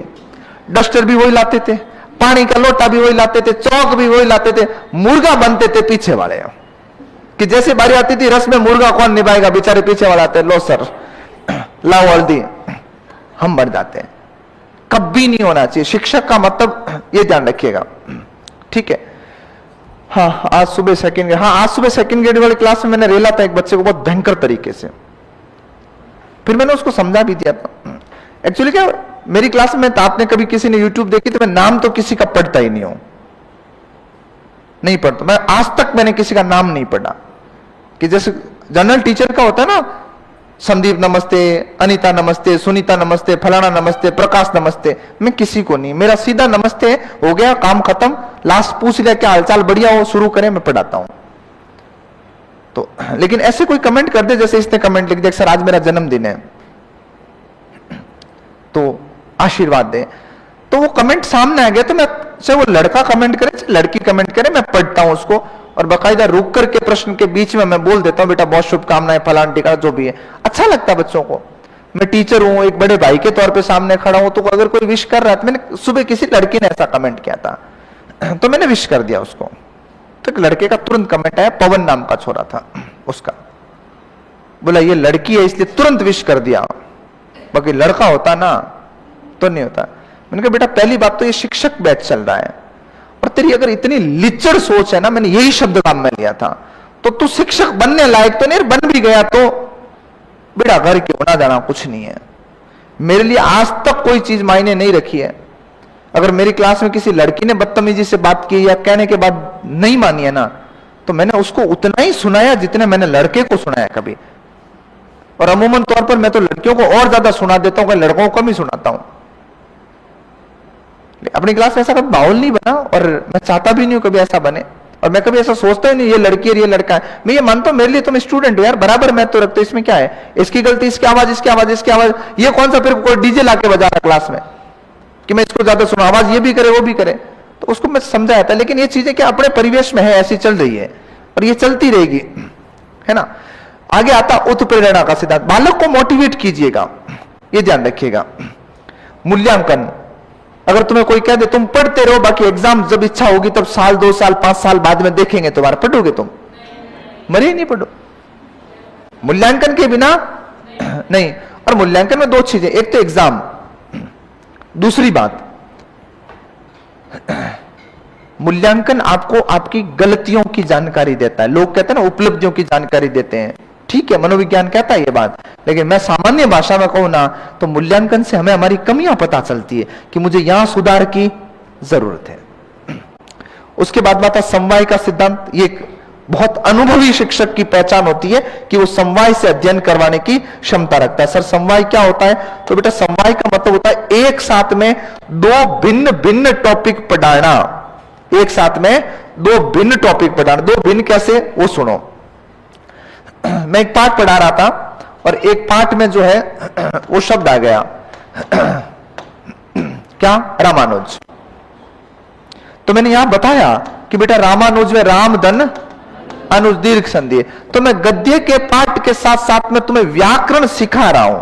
डस्टर भी वही लाते थे, पानी का लोटा भी वही लाते थे, चौक भी वही लाते थे, मुर्गा बनते थे पीछे वाले कि जैसे बारी आती थी रस में मुर्गा कौन निभाएगा, बेचारे पीछे वाले आते, लो सर लाओ हल्दी, हम बढ़ जाते हैं। कभी नहीं होना चाहिए। शिक्षक का मतलब ये ध्यान रखिएगा, ठीक है। हाँ आज सुबह सेकंड ग्रेड, हाँ आज सुबह सेकंड ग्रेड वाली क्लास में मैंने रेला था एक बच्चे को बहुत भयंकर तरीके से, फिर मैंने उसको समझा भी दिया था। एक्चुअली क्या मेरी क्लास में, तो आपने कभी किसी ने यूट्यूब देखी तो मैं नाम तो किसी का पढ़ता ही नहीं हूं, नहीं पढ़ता मैं आज तक, मैंने किसी का नाम नहीं पढ़ा। कि जैसे जनरल टीचर का होता है ना, संदीप नमस्ते, अनीता नमस्ते, सुनीता नमस्ते, फलाना नमस्ते, प्रकाश नमस्ते, मैं किसी को नहीं, मेरा सीधा नमस्ते हो गया, काम खत्म, लास्ट पूछ लिया क्या हालचाल, बढ़िया हो, शुरू करें, मैं पढ़ाता हूं। तो लेकिन ऐसे कोई कमेंट कर दे, जैसे इसने कमेंट लिख दिया सर आज मेरा जन्मदिन है तो आशीर्वाद दे, तो वो कमेंट सामने आ गया, तो मैं चाहे वो लड़का कमेंट करे चाहे लड़की कमेंट करे, मैं पढ़ता हूं उसको और बाकायदा रुक करके प्रश्न के बीच में मैं बोल देता हूं बेटा बहुत शुभकामनाएं फलान टीका जो भी है। अच्छा लगता है बच्चों को। मैं टीचर हूं, एक बड़े भाई के तौर पे सामने खड़ा हूं, तो अगर कोई विश कर रहा है, मैंने सुबह किसी लड़की ने ऐसा कमेंट किया था तो मैंने विश कर दिया उसको, तो एक लड़के का तुरंत कमेंट आया, पवन नाम का छोरा था उसका, बोला ये लड़की है इसलिए तुरंत विश कर दिया, बाकी लड़का होता ना तो नहीं होता। मैंने कहा बेटा पहली बात तो ये शिक्षक बैच चल रहा है, और तेरी अगर इतनी लिचड़ सोच है ना, मैंने यही शब्द काम में लिया था, तो तू शिक्षक बनने लायक तो नहीं, बन भी गया तो बेटा घर के होना जाना कुछ नहीं है। मेरे लिए आज तक कोई चीज मायने नहीं रखी है। अगर मेरी क्लास में किसी लड़की ने बदतमीजी से बात की या कहने के बाद नहीं मानी है ना, तो मैंने उसको उतना ही सुनाया जितने मैंने लड़के को सुनाया कभी। और अमूमन तौर पर मैं तो लड़कियों को और ज्यादा सुना देता हूं, लड़कों को कम ही सुनाता हूं। अपनी क्लास में ऐसा कभी माहौल नहीं बना, और मैं चाहता भी नहीं हूं कभी ऐसा बने। और मैं कभी ऐसा सोचता ही नहीं ये लड़की है ये लड़का है। मैं ये मानता हूं मेरे लिए तुम स्टूडेंट हो यार, बराबर मैं तो रखते, इसमें क्या है, इसकी गलती इसकी आवाज इसकी आवाज इसकी आवाज, ये कौन सा फिर कोई डीजे लाके बजा रहा क्लास में कि मैं इसको ज्यादा सुना, आवाज ये भी करे वो भी करे। तो उसको मैं समझाया था, लेकिन ये चीजें क्या अपने परिवेश में है, ऐसी चल रही है और ये चलती रहेगी, है ना। आगे आता उत्प्रेरणा का सिद्धांत। बालक को मोटिवेट कीजिएगा, ये ध्यान रखिएगा। मूल्यांकन, अगर तुम्हें कोई कह दे तुम पढ़ते रहो, बाकी एग्जाम जब इच्छा होगी तब साल 2 साल 5 साल बाद में देखेंगे तुम्हारा, पढ़ोगे तुम? मरे ही नहीं पढ़ो। मूल्यांकन के बिना नहीं। और मूल्यांकन में 2 चीजें, एक तो एग्जाम, दूसरी बात मूल्यांकन आपको आपकी गलतियों की जानकारी देता है। लोग कहते हैं ना उपलब्धियों की जानकारी देते हैं, ठीक है, मनोविज्ञान कहता है ये बात, लेकिन मैं सामान्य भाषा में कहूं ना तो मूल्यांकन से हमें हमारी कमियां पता चलती है कि मुझे यहां सुधार की जरूरत है। उसके बाद बात है समवाय का सिद्धांत। ये एक बहुत अनुभवी शिक्षक की पहचान होती है कि वो समवाय से अध्ययन करवाने की क्षमता रखता है। सर समवाय क्या होता है? तो बेटा समवाय का मतलब होता है एक साथ में 2 भिन्न भिन्न टॉपिक पढ़ाना। एक साथ में 2 भिन्न टॉपिक पढ़ाना। 2 भिन्न कैसे, वो सुनो। मैं एक पाठ पढ़ा रहा था और एक पाठ में जो है वो शब्द आ गया क्या, रामानुज। तो मैंने यहां बताया कि बेटा रामानुज में राम धन अनुज दीर्घ संधि है। तो मैं गद्य के पाठ के साथ साथ में तुम्हें व्याकरण सिखा रहा हूं।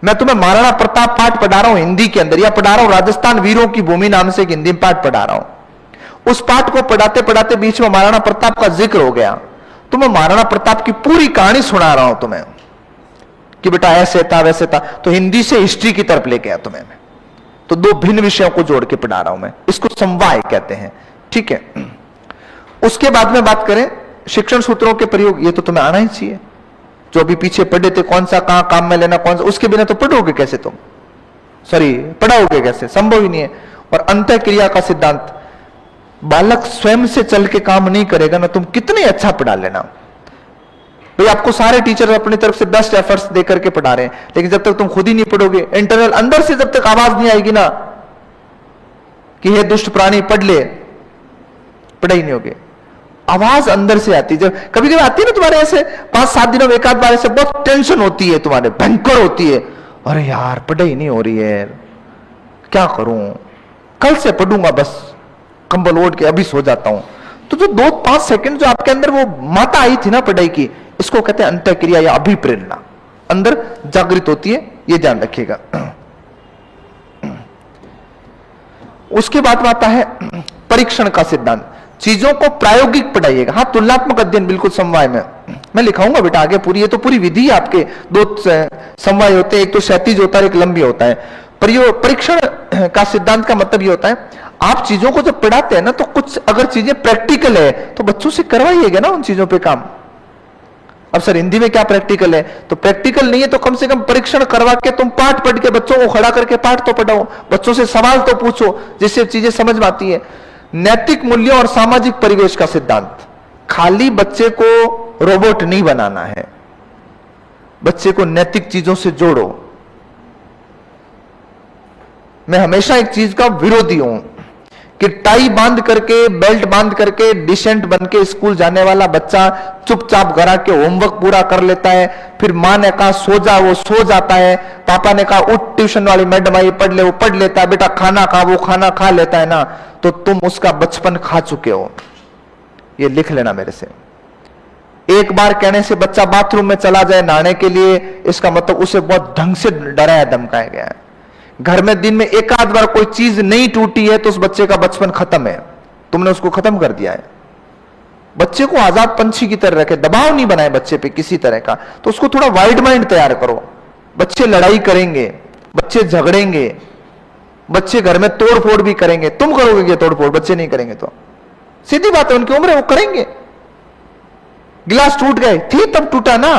मैं तुम्हें महाराणा प्रताप पाठ पढ़ा रहा हूं हिंदी के अंदर, या पढ़ा रहा हूं राजस्थान वीरों की भूमि नाम से एक हिंदी में पाठ पढ़ा रहा हूं। उस पाठ को पढ़ाते पढ़ाते बीच में महाराणा प्रताप का जिक्र हो गया, तो मैं महाराणा प्रताप की पूरी कहानी सुना रहा हूं तुम्हें कि बेटा ऐसे था वैसे था। तो हिंदी से हिस्ट्री की तरफ लेके आया तुम्हें मैं। तो 2 भिन्न विषयों को जोड़ के पढ़ा रहा हूं मैं, इसको समवाय कहते हैं, ठीक है। उसके बाद में बात करें शिक्षण सूत्रों के प्रयोग, ये तो तुम्हें आना ही चाहिए। जो अभी पीछे पढ़े थे, कौन सा कहां काम में लेना, कौन सा, उसके बिना तो पढ़ोगे कैसे तुम, सॉरी पढ़ाओगे कैसे, संभव ही नहीं है। और अंतः क्रिया का सिद्धांत, बालक स्वयं से चल के काम नहीं करेगा ना, तुम कितने अच्छा पढ़ा लेना। भाई आपको सारे टीचर अपनी तरफ से बेस्ट एफर्ट्स देकर के पढ़ा रहे हैं, लेकिन जब तक तुम खुद ही नहीं पढ़ोगे, इंटरनल अंदर से जब तक आवाज नहीं आएगी ना कि हे दुष्ट प्राणी पढ़ ले, पढ़ाई नहीं होगी। आवाज अंदर से आती, जब कभी कभी आती है ना तुम्हारे ऐसे 5-7 दिनों में एक आध बार ऐसे बहुत टेंशन होती है तुम्हारे, भयंकर होती है, अरे यार पढ़ाई नहीं हो रही है, क्या करूं, कल से पढ़ूंगा, बस कंबल ओढ़ के अभी सो जाता हूं। तो जो 2-5 सेकंड जो आपके अंदर वो माता आई थी ना पढ़ाई की, इसको कहते हैं अंतःक्रिया या अभिप्रेरणा, अंदर जागृत होती है, ये ध्यान रखिएगा। उसके बाद आता है परीक्षण का सिद्धांत। चीजों को प्रायोगिक पढ़ाइएगा। हाँ, तुलनात्मक अध्ययन बिल्कुल समवाय में मैं लिखाऊंगा बेटा आगे पूरी, ये तो पूरी विधि आपके 2 समवाय होते हैं, एक तो क्षैतिज होता है एक लंबी होता है। परीक्षण का सिद्धांत का मतलब ये होता है आप चीजों को जब पढ़ाते हैं ना, तो कुछ अगर चीजें प्रैक्टिकल है तो बच्चों से करवाइएगा ना उन चीजों पे काम। अब सर हिंदी में क्या प्रैक्टिकल है, तो प्रैक्टिकल नहीं है तो कम से कम परीक्षण करवा के तुम पाठ पढ़ के बच्चों को खड़ा करके पाठ तो पढ़ाओ, बच्चों से सवाल तो पूछो जिससे चीजें समझ में आती है। नैतिक मूल्यों और सामाजिक परिवेश का सिद्धांत, खाली बच्चे को रोबोट नहीं बनाना है, बच्चे को नैतिक चीजों से जोड़ो। मैं हमेशा एक चीज का विरोधी हूं कि टाई बांध करके, बेल्ट बांध करके, डिसेंट बन के स्कूल जाने वाला बच्चा चुपचाप घर आके होमवर्क पूरा कर लेता है, फिर माँ ने कहा सो जा, वो सो जाता है, पापा ने कहा उठ ट्यूशन वाली मैडम आई पढ़ ले, वो पढ़ लेता है, बेटा खाना खा, वो खाना खा लेता है ना, तो तुम उसका बचपन खा चुके हो। ये लिख लेना मेरे से। एक बार कहने से बच्चा बाथरूम में चला जाए नहाने के लिए, इसका मतलब उसे बहुत ढंग से डराया धमकाया गया है। घर में दिन में एक आध बार कोई चीज नहीं टूटी है तो उस बच्चे का बचपन खत्म है, तुमने उसको खत्म कर दिया है। बच्चे को आजाद पंछी की तरह रखे, दबाव नहीं बनाए बच्चे पे किसी तरह का, तो उसको थोड़ा वाइड माइंड तैयार करो। बच्चे लड़ाई करेंगे, बच्चे झगड़ेंगे, बच्चे घर में तोड़ फोड़ भी करेंगे, तुम करोगे क्या तोड़ फोड़? बच्चे नहीं करेंगे तो सीधी बात है, उनकी उम्र है, वो करेंगे। गिलास टूट गए थी तब टूटा ना,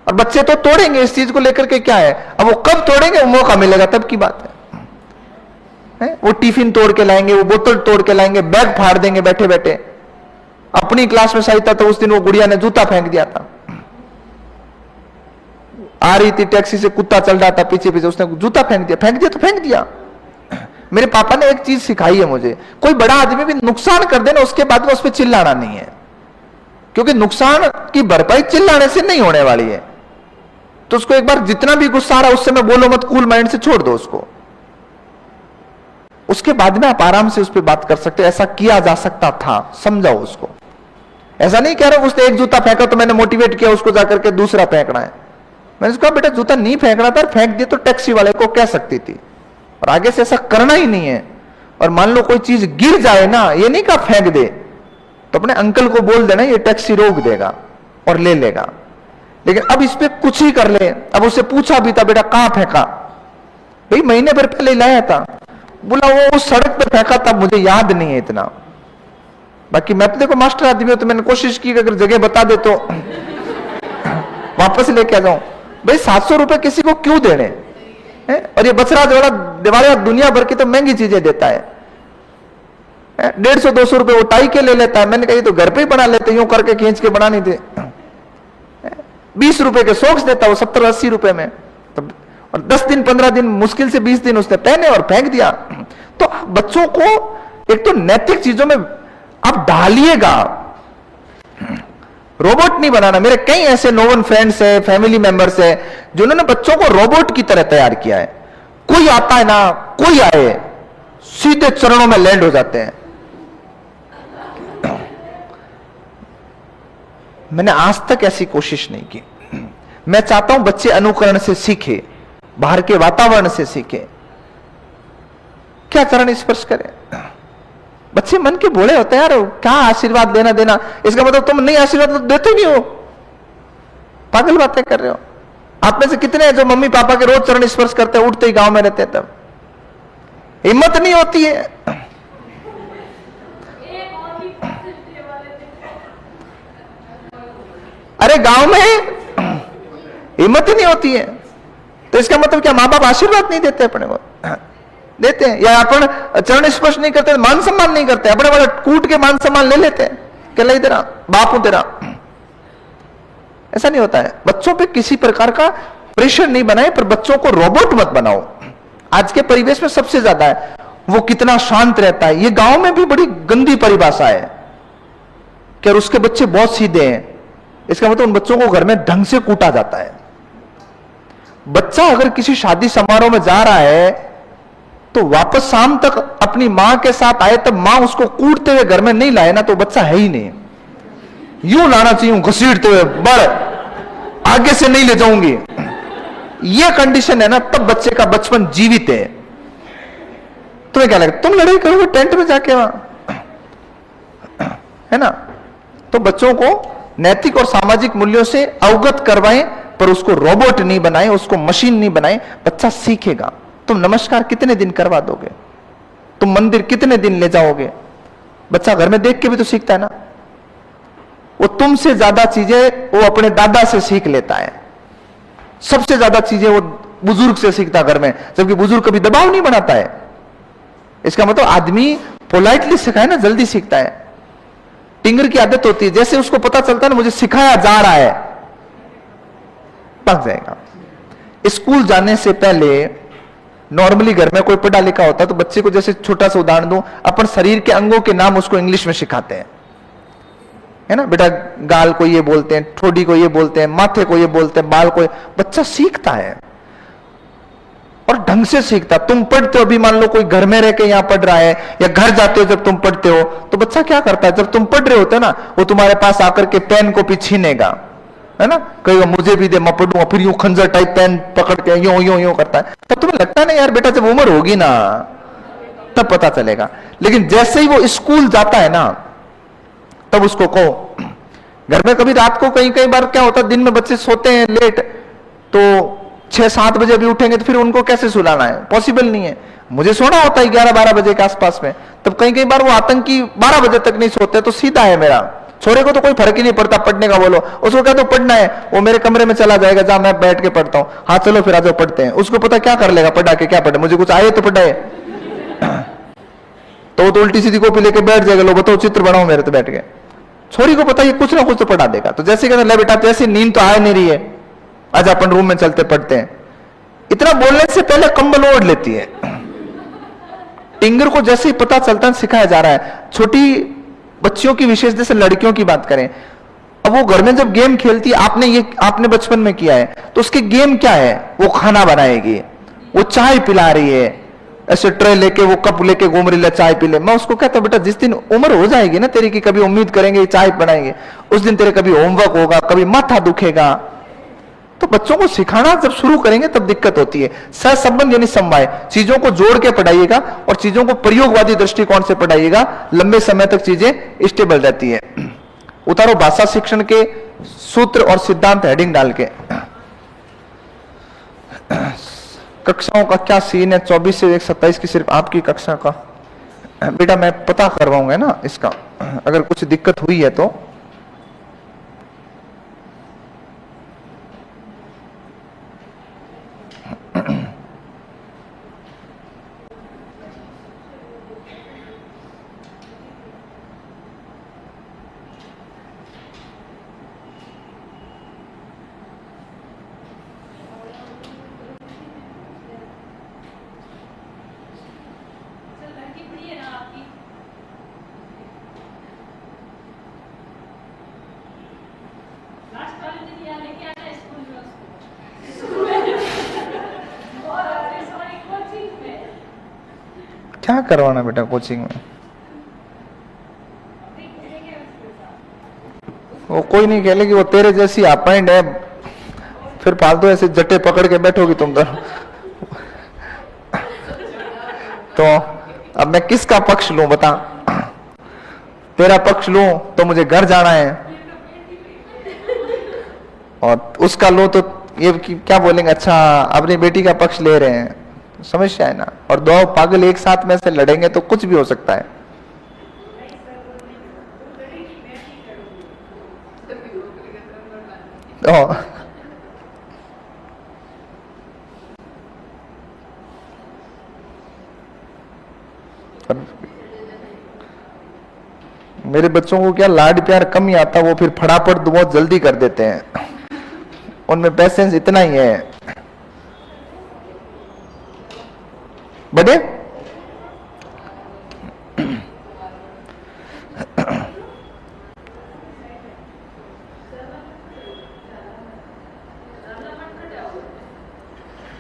और बच्चे तो तोड़ेंगे, इस चीज को लेकर के क्या है। अब वो कब तोड़ेंगे, वो मौका मिलेगा तब की बात है। वो टिफिन तोड़ के लाएंगे, वो बोतल तोड़ के लाएंगे, बैग फाड़ देंगे बैठे बैठे। अपनी क्लास में सही था तो उस दिन वो गुड़िया ने जूता फेंक दिया था, आ रही थी टैक्सी से, कुत्ता चल रहा था पीछे पीछे, उसने जूता फेंक दिया तो फेंक दिया। मेरे पापा ने एक चीज सिखाई है मुझे, कोई बड़ा आदमी भी नुकसान कर देना उसके बाद में उस पर चिल्लाना नहीं है, क्योंकि नुकसान की भरपाई चिल्लाने से नहीं होने वाली है। तो उसको एक बार जितना भी गुस्सा आ रहा है उस समय बोलो मत, कूल माइंड से छोड़ दो उसको, उसके बाद में आप आराम से उस पर बात कर सकते हो। ऐसा किया जा सकता था, समझाओ उसको। ऐसा नहीं कह रहा हूं उसने एक जूता फेंका तो मैंने मोटिवेट किया उसको जाकर के दूसरा फेंकना है। मैंने उसको कहा बेटा जूता नहीं फेंकना था, फेंक दिया तो टैक्सी वाले को कह सकती थी, और आगे से ऐसा करना ही नहीं है। और मान लो कोई चीज गिर जाए ना, ये नहीं कहा फेंक दे, तो अपने अंकल को बोल देना, ये टैक्सी रोक देगा और ले लेगा। लेकिन अब इस पे कुछ ही कर ले। अब उससे पूछा भी था बेटा कहां फेंका, भाई महीने भर पहले लाया था, बोला वो उस सड़क पे फेंका था, मुझे याद नहीं है इतना। बाकी मैं तो देखो मास्टर आदमी हूं, तो मैंने कोशिश की अगर जगह बता दे तो वापस लेके आ जाऊं। भाई 700 रुपए किसी को क्यों देने हैं? और ये बचराज वाला दिवालिया दुनिया भर की तो महंगी चीजें देता है, 150-200 रुपए वो टाई के ले लेता है। मैंने कही तो घर पे ही बना लेते, यूं करके खींच के बना नहीं थे। 20 रुपए के सॉक्स देता वो 70-80 रुपए में, तो और 10 दिन 15 दिन मुश्किल से 20 दिन उसने पहने और फेंक दिया। तो बच्चों को एक तो नैतिक चीजों में आप डालिएगा, रोबोट नहीं बनाना। मेरे कई ऐसे नोवन फ्रेंड्स है, फैमिली मेंबर्स है, जिन्होंने बच्चों को रोबोट की तरह तैयार किया है। कोई आता है ना, कोई आए सीधे चरणों में लैंड हो जाते हैं। मैंने आज तक ऐसी कोशिश नहीं की। मैं चाहता हूं बच्चे अनुकरण से सीखे, बाहर के वातावरण से सीखे, क्या चरण स्पर्श करें। बच्चे मन के भोले होते हैं यार, क्या आशीर्वाद देना देना, इसका मतलब तुम नहीं आशीर्वाद तो देते नहीं हो, पागल बातें कर रहे हो। आप में से कितने हैं जो मम्मी पापा के रोज चरण स्पर्श करते हैं, उठते ही गांव में रहते हैं, तब हिम्मत नहीं होती है। अरे गांव में हिम्मत ही नहीं होती है, तो इसका मतलब क्या मां बाप आशीर्वाद नहीं देते अपने को? देते हैं। या अपन चरण स्पर्श नहीं करते, मान सम्मान नहीं करते, अपने वाले कूट के मान सम्मान ले लेते हैं, क्या ले तेरा बाप हूं तेरा। ऐसा नहीं होता है। बच्चों पे किसी प्रकार का प्रेशर नहीं बनाए, पर बच्चों को रोबोट मत बनाओ। आज के परिवेश में सबसे ज्यादा है वो कितना शांत रहता है। ये गांव में भी बड़ी गंदी परिभाषा है कि उसके बच्चे बहुत सीधे हैं, इसका मतलब उन बच्चों को घर में ढंग से कूटा जाता है। बच्चा अगर किसी शादी समारोह में जा रहा है तो वापस शाम तक अपनी मां के साथ आए, तब मां उसको कूटते हुए घर में नहीं लाए ना, तो बच्चा है ही नहीं। यूं लाना चाहिए घसीटते हुए, बड़ आगे से नहीं ले जाऊंगी, ये कंडीशन है ना, तब बच्चे का बचपन जीवित है। तुम्हें क्या लगता, तुम लड़ाई करोगे टेंट में जाके वहां, है ना? तो बच्चों को नैतिक और सामाजिक मूल्यों से अवगत करवाएं, पर उसको रोबोट नहीं बनाएं, उसको मशीन नहीं बनाएं। बच्चा सीखेगा। तुम नमस्कार कितने दिन करवा दोगे? तुम मंदिर कितने दिन ले जाओगे? बच्चा घर में देख के भी तो सीखता है ना। वो तुमसे ज्यादा चीजें वो अपने दादा से सीख लेता है, सबसे ज्यादा चीजें वो बुजुर्ग से सीखता घर में, जबकि बुजुर्ग कभी दबाव नहीं बनाता है। इसका मतलब आदमी पोलाइटली सिखाए ना, जल्दी सीखता है। टिंगर की आदत होती है, जैसे उसको पता चलता है ना मुझे सिखाया जा रहा है, पक जाएगा। स्कूल जाने से पहले नॉर्मली घर में कोई पढ़ा लिखा होता है तो बच्चे को, जैसे छोटा सा उदाहरण दूं, अपन शरीर के अंगों के नाम उसको इंग्लिश में सिखाते हैं, है ना? बेटा गाल को ये बोलते हैं, ठोडी को ये बोलते हैं, माथे को ये बोलते हैं, बाल को। बच्चा सीखता है और ढंग से सीखता। तुम पढ़ते हो, अभी मान लो कोई घर में रह के यहां पढ़ रहा है, या घर जाते हो जब तुम पढ़ते हो, तो बच्चा क्या करता है, जब तुम पढ़ रहे होते हो ना, वो तुम्हारे पास आकर के पेन कॉपी छीनेगा, है ना? कहेगा मुझे भी दे, मैं पढ़ूंगा, फिर यूं खंजर टाइप पेन पकड़ के यूं यूं यूं करता है। तब तुम्हें लगता है ना यार बेटा जब उम्र होगी ना तब पता चलेगा। लेकिन जैसे ही वो स्कूल जाता है ना, तब उसको कहो। घर में कभी रात को कई कई बार क्या होता है, दिन में बच्चे सोते हैं लेट, तो 6-7 बजे भी उठेंगे तो फिर उनको कैसे सुलाना है? पॉसिबल नहीं है। मुझे सोना होता है 11-12 बजे के आसपास में, तब कई बार वो आतंकी 12 बजे तक नहीं सोते, तो सीधा है मेरा। छोरे को तो कोई फर्क ही नहीं पड़ता पढ़ने का, बोलो उसको क्या तो पढ़ना है, वो मेरे कमरे में चला जाएगा, जहां मैं बैठ के पढ़ता हूँ, हाँ चलो फिर आज पढ़ते हैं। उसको पता क्या कर लेगा पढ़ा के, क्या पढ़े, मुझे कुछ आए तो पढ़ाए। तो वो तो उल्टी सीधी कॉपी लेके बैठ जाएगा, लो बताओ चित्र बनाओ मेरे, तो बैठ गए। छोरी को पता ये कुछ ना कुछ तो पढ़ा देगा। तो जैसे कहते ले बेटा जैसी नींद तो आ नहीं रही है, आज अपन रूम में चलते पढ़ते हैं, इतना बोलने से पहले कंबल ओढ़ लेती है। टिंगर को जैसे ही पता चलता है सिखाया जा रहा है। छोटी बच्चियों की विशेष, जैसे लड़कियों की बात करें, अब वो घर में जब गेम खेलती है, आपने बचपन में किया है, तो उसके गेम क्या है? वो खाना बनाएगी, वो चाय पिला रही है, ऐसे ट्रे लेके वो कप लेके घूम रही है, चाय पी ले। मैं उसको कहता हूं बेटा जिस दिन उम्र हो जाएगी ना तेरी की, कभी उम्मीद करेंगे चाय बनाएंगे, उस दिन तेरे कभी होमवर्क होगा, कभी माथा दुखेगा। तो बच्चों को सिखाना जब शुरू करेंगे तब दिक्कत होती है। सहसंबंध यानी समवाय, चीजों को जोड़ के पढ़ाइएगा और चीजों को प्रयोगवादी दृष्टिकोण से पढ़ाइएगा, लंबे समय तक चीजें स्टेबल रहती है। उतारो भाषा शिक्षण के सूत्र और सिद्धांत हेडिंग डाल के। कक्षाओं का क्या सीन है? 24 से 27 की सिर्फ आपकी कक्षा का। बेटा मैं पता करवाऊंगा ना इसका, अगर कुछ दिक्कत हुई है तो। क्या करवाना बेटा कोचिंग में? वो कोई नहीं कह कि वो तेरे जैसी अपॉइंट है, फिर फालतू ऐसे जट्टे पकड़ के बैठोगी तुम तो अब मैं किसका पक्ष लूं बता? तेरा पक्ष लूं तो मुझे घर जाना है, और उसका लूं तो ये क्या बोलेंगे, अच्छा अपनी बेटी का पक्ष ले रहे हैं। समस्या है ना। और दो पागल एक साथ में से लड़ेंगे तो कुछ भी हो सकता है। तो मेरे बच्चों को क्या लाड प्यार कम ही आता, वो फिर फटाफट बहुत जल्दी कर देते हैं, उनमें पेशेंस इतना ही है। बड़े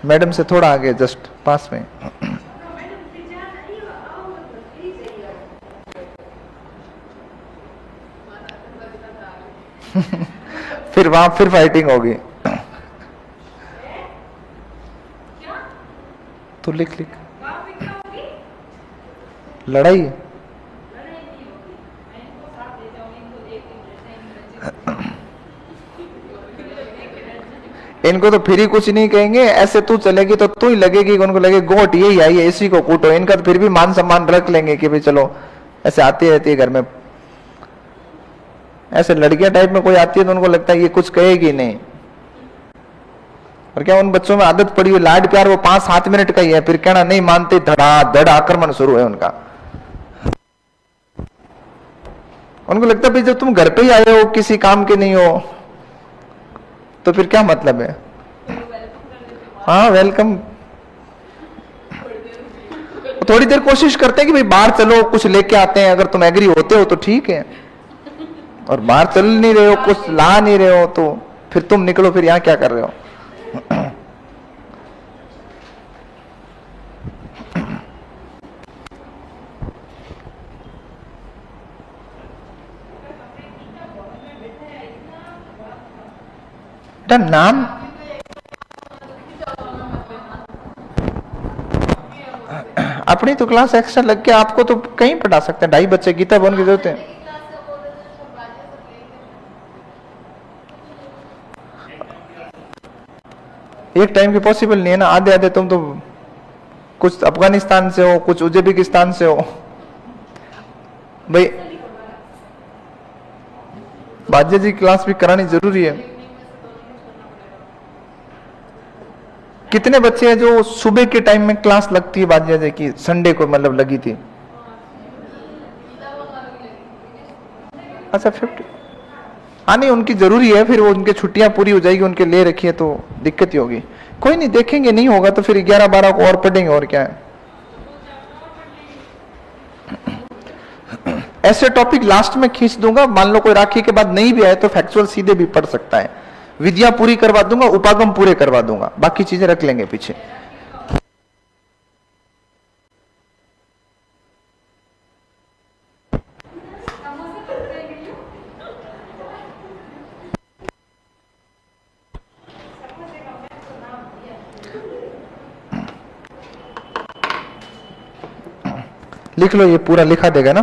मैडम से थोड़ा आगे, जस्ट पास में। फिर वहां फिर फाइटिंग होगी। तो लिख लड़ाई। इनको तो फिर ही कुछ नहीं कहेंगे, ऐसे तू चलेगी तो तू ही लगेगी, उनको लगे गोट यही आई है इसी को कूटो। इनका तो फिर भी मान सम्मान रख लेंगे कि भाई चलो ऐसे आती रहती है घर में। ऐसे लड़कियां टाइप में कोई आती है तो उनको लगता है ये कुछ कहेगी नहीं। और क्या उन बच्चों में आदत पड़ी हुई लाड प्यार, वो 5-7 मिनट का ही है, फिर कहना नहीं मानते, धड़ाधड़ आक्रमण शुरू है उनका। उनको लगता है भाई जब तुम घर पे ही आए हो, किसी काम के नहीं हो, तो फिर क्या मतलब है? हाँ वेलकम। थोड़ी देर कोशिश करते हैं कि भाई बाहर चलो कुछ लेके आते हैं, अगर तुम एग्री होते हो तो ठीक है, और बाहर चल नहीं रहे हो, कुछ ला नहीं रहे हो, तो फिर तुम निकलो, फिर यहाँ क्या कर रहे हो? नाम अपनी तो क्लास एक्स्ट्रा लग के आपको तो कहीं पढ़ा सकते हैं। 2.5 बच्चे गीता भवन की जरूरत है। एक टाइम की पॉसिबल नहीं है ना, आधे आधे तुम तो कुछ अफगानिस्तान से हो, कुछ उज्बेकिस्तान से हो भाई। बाज्य जी क्लास भी करानी जरूरी है। कितने बच्चे हैं जो सुबह के टाइम में क्लास लगती है बाज्य जी की, संडे को मतलब लगी थी? अच्छा 50। हाँ नहीं, उनकी जरूरी है, फिर वो उनके छुट्टियां पूरी हो जाएगी, उनके ले रखी है तो दिक्कत ही होगी। कोई नहीं, देखेंगे, नहीं होगा तो फिर 11-12 को और पढ़ेंगे, और क्या है। ऐसे टॉपिक लास्ट में खींच दूंगा, मान लो कोई राखी के बाद नहीं भी आए तो फैक्चुअल सीधे भी पढ़ सकता है। विद्या पूरी करवा दूंगा, उपागम पूरे करवा दूंगा, बाकी चीजें रख लेंगे पीछे। लिख लो, ये पूरा लिखा देगा ना।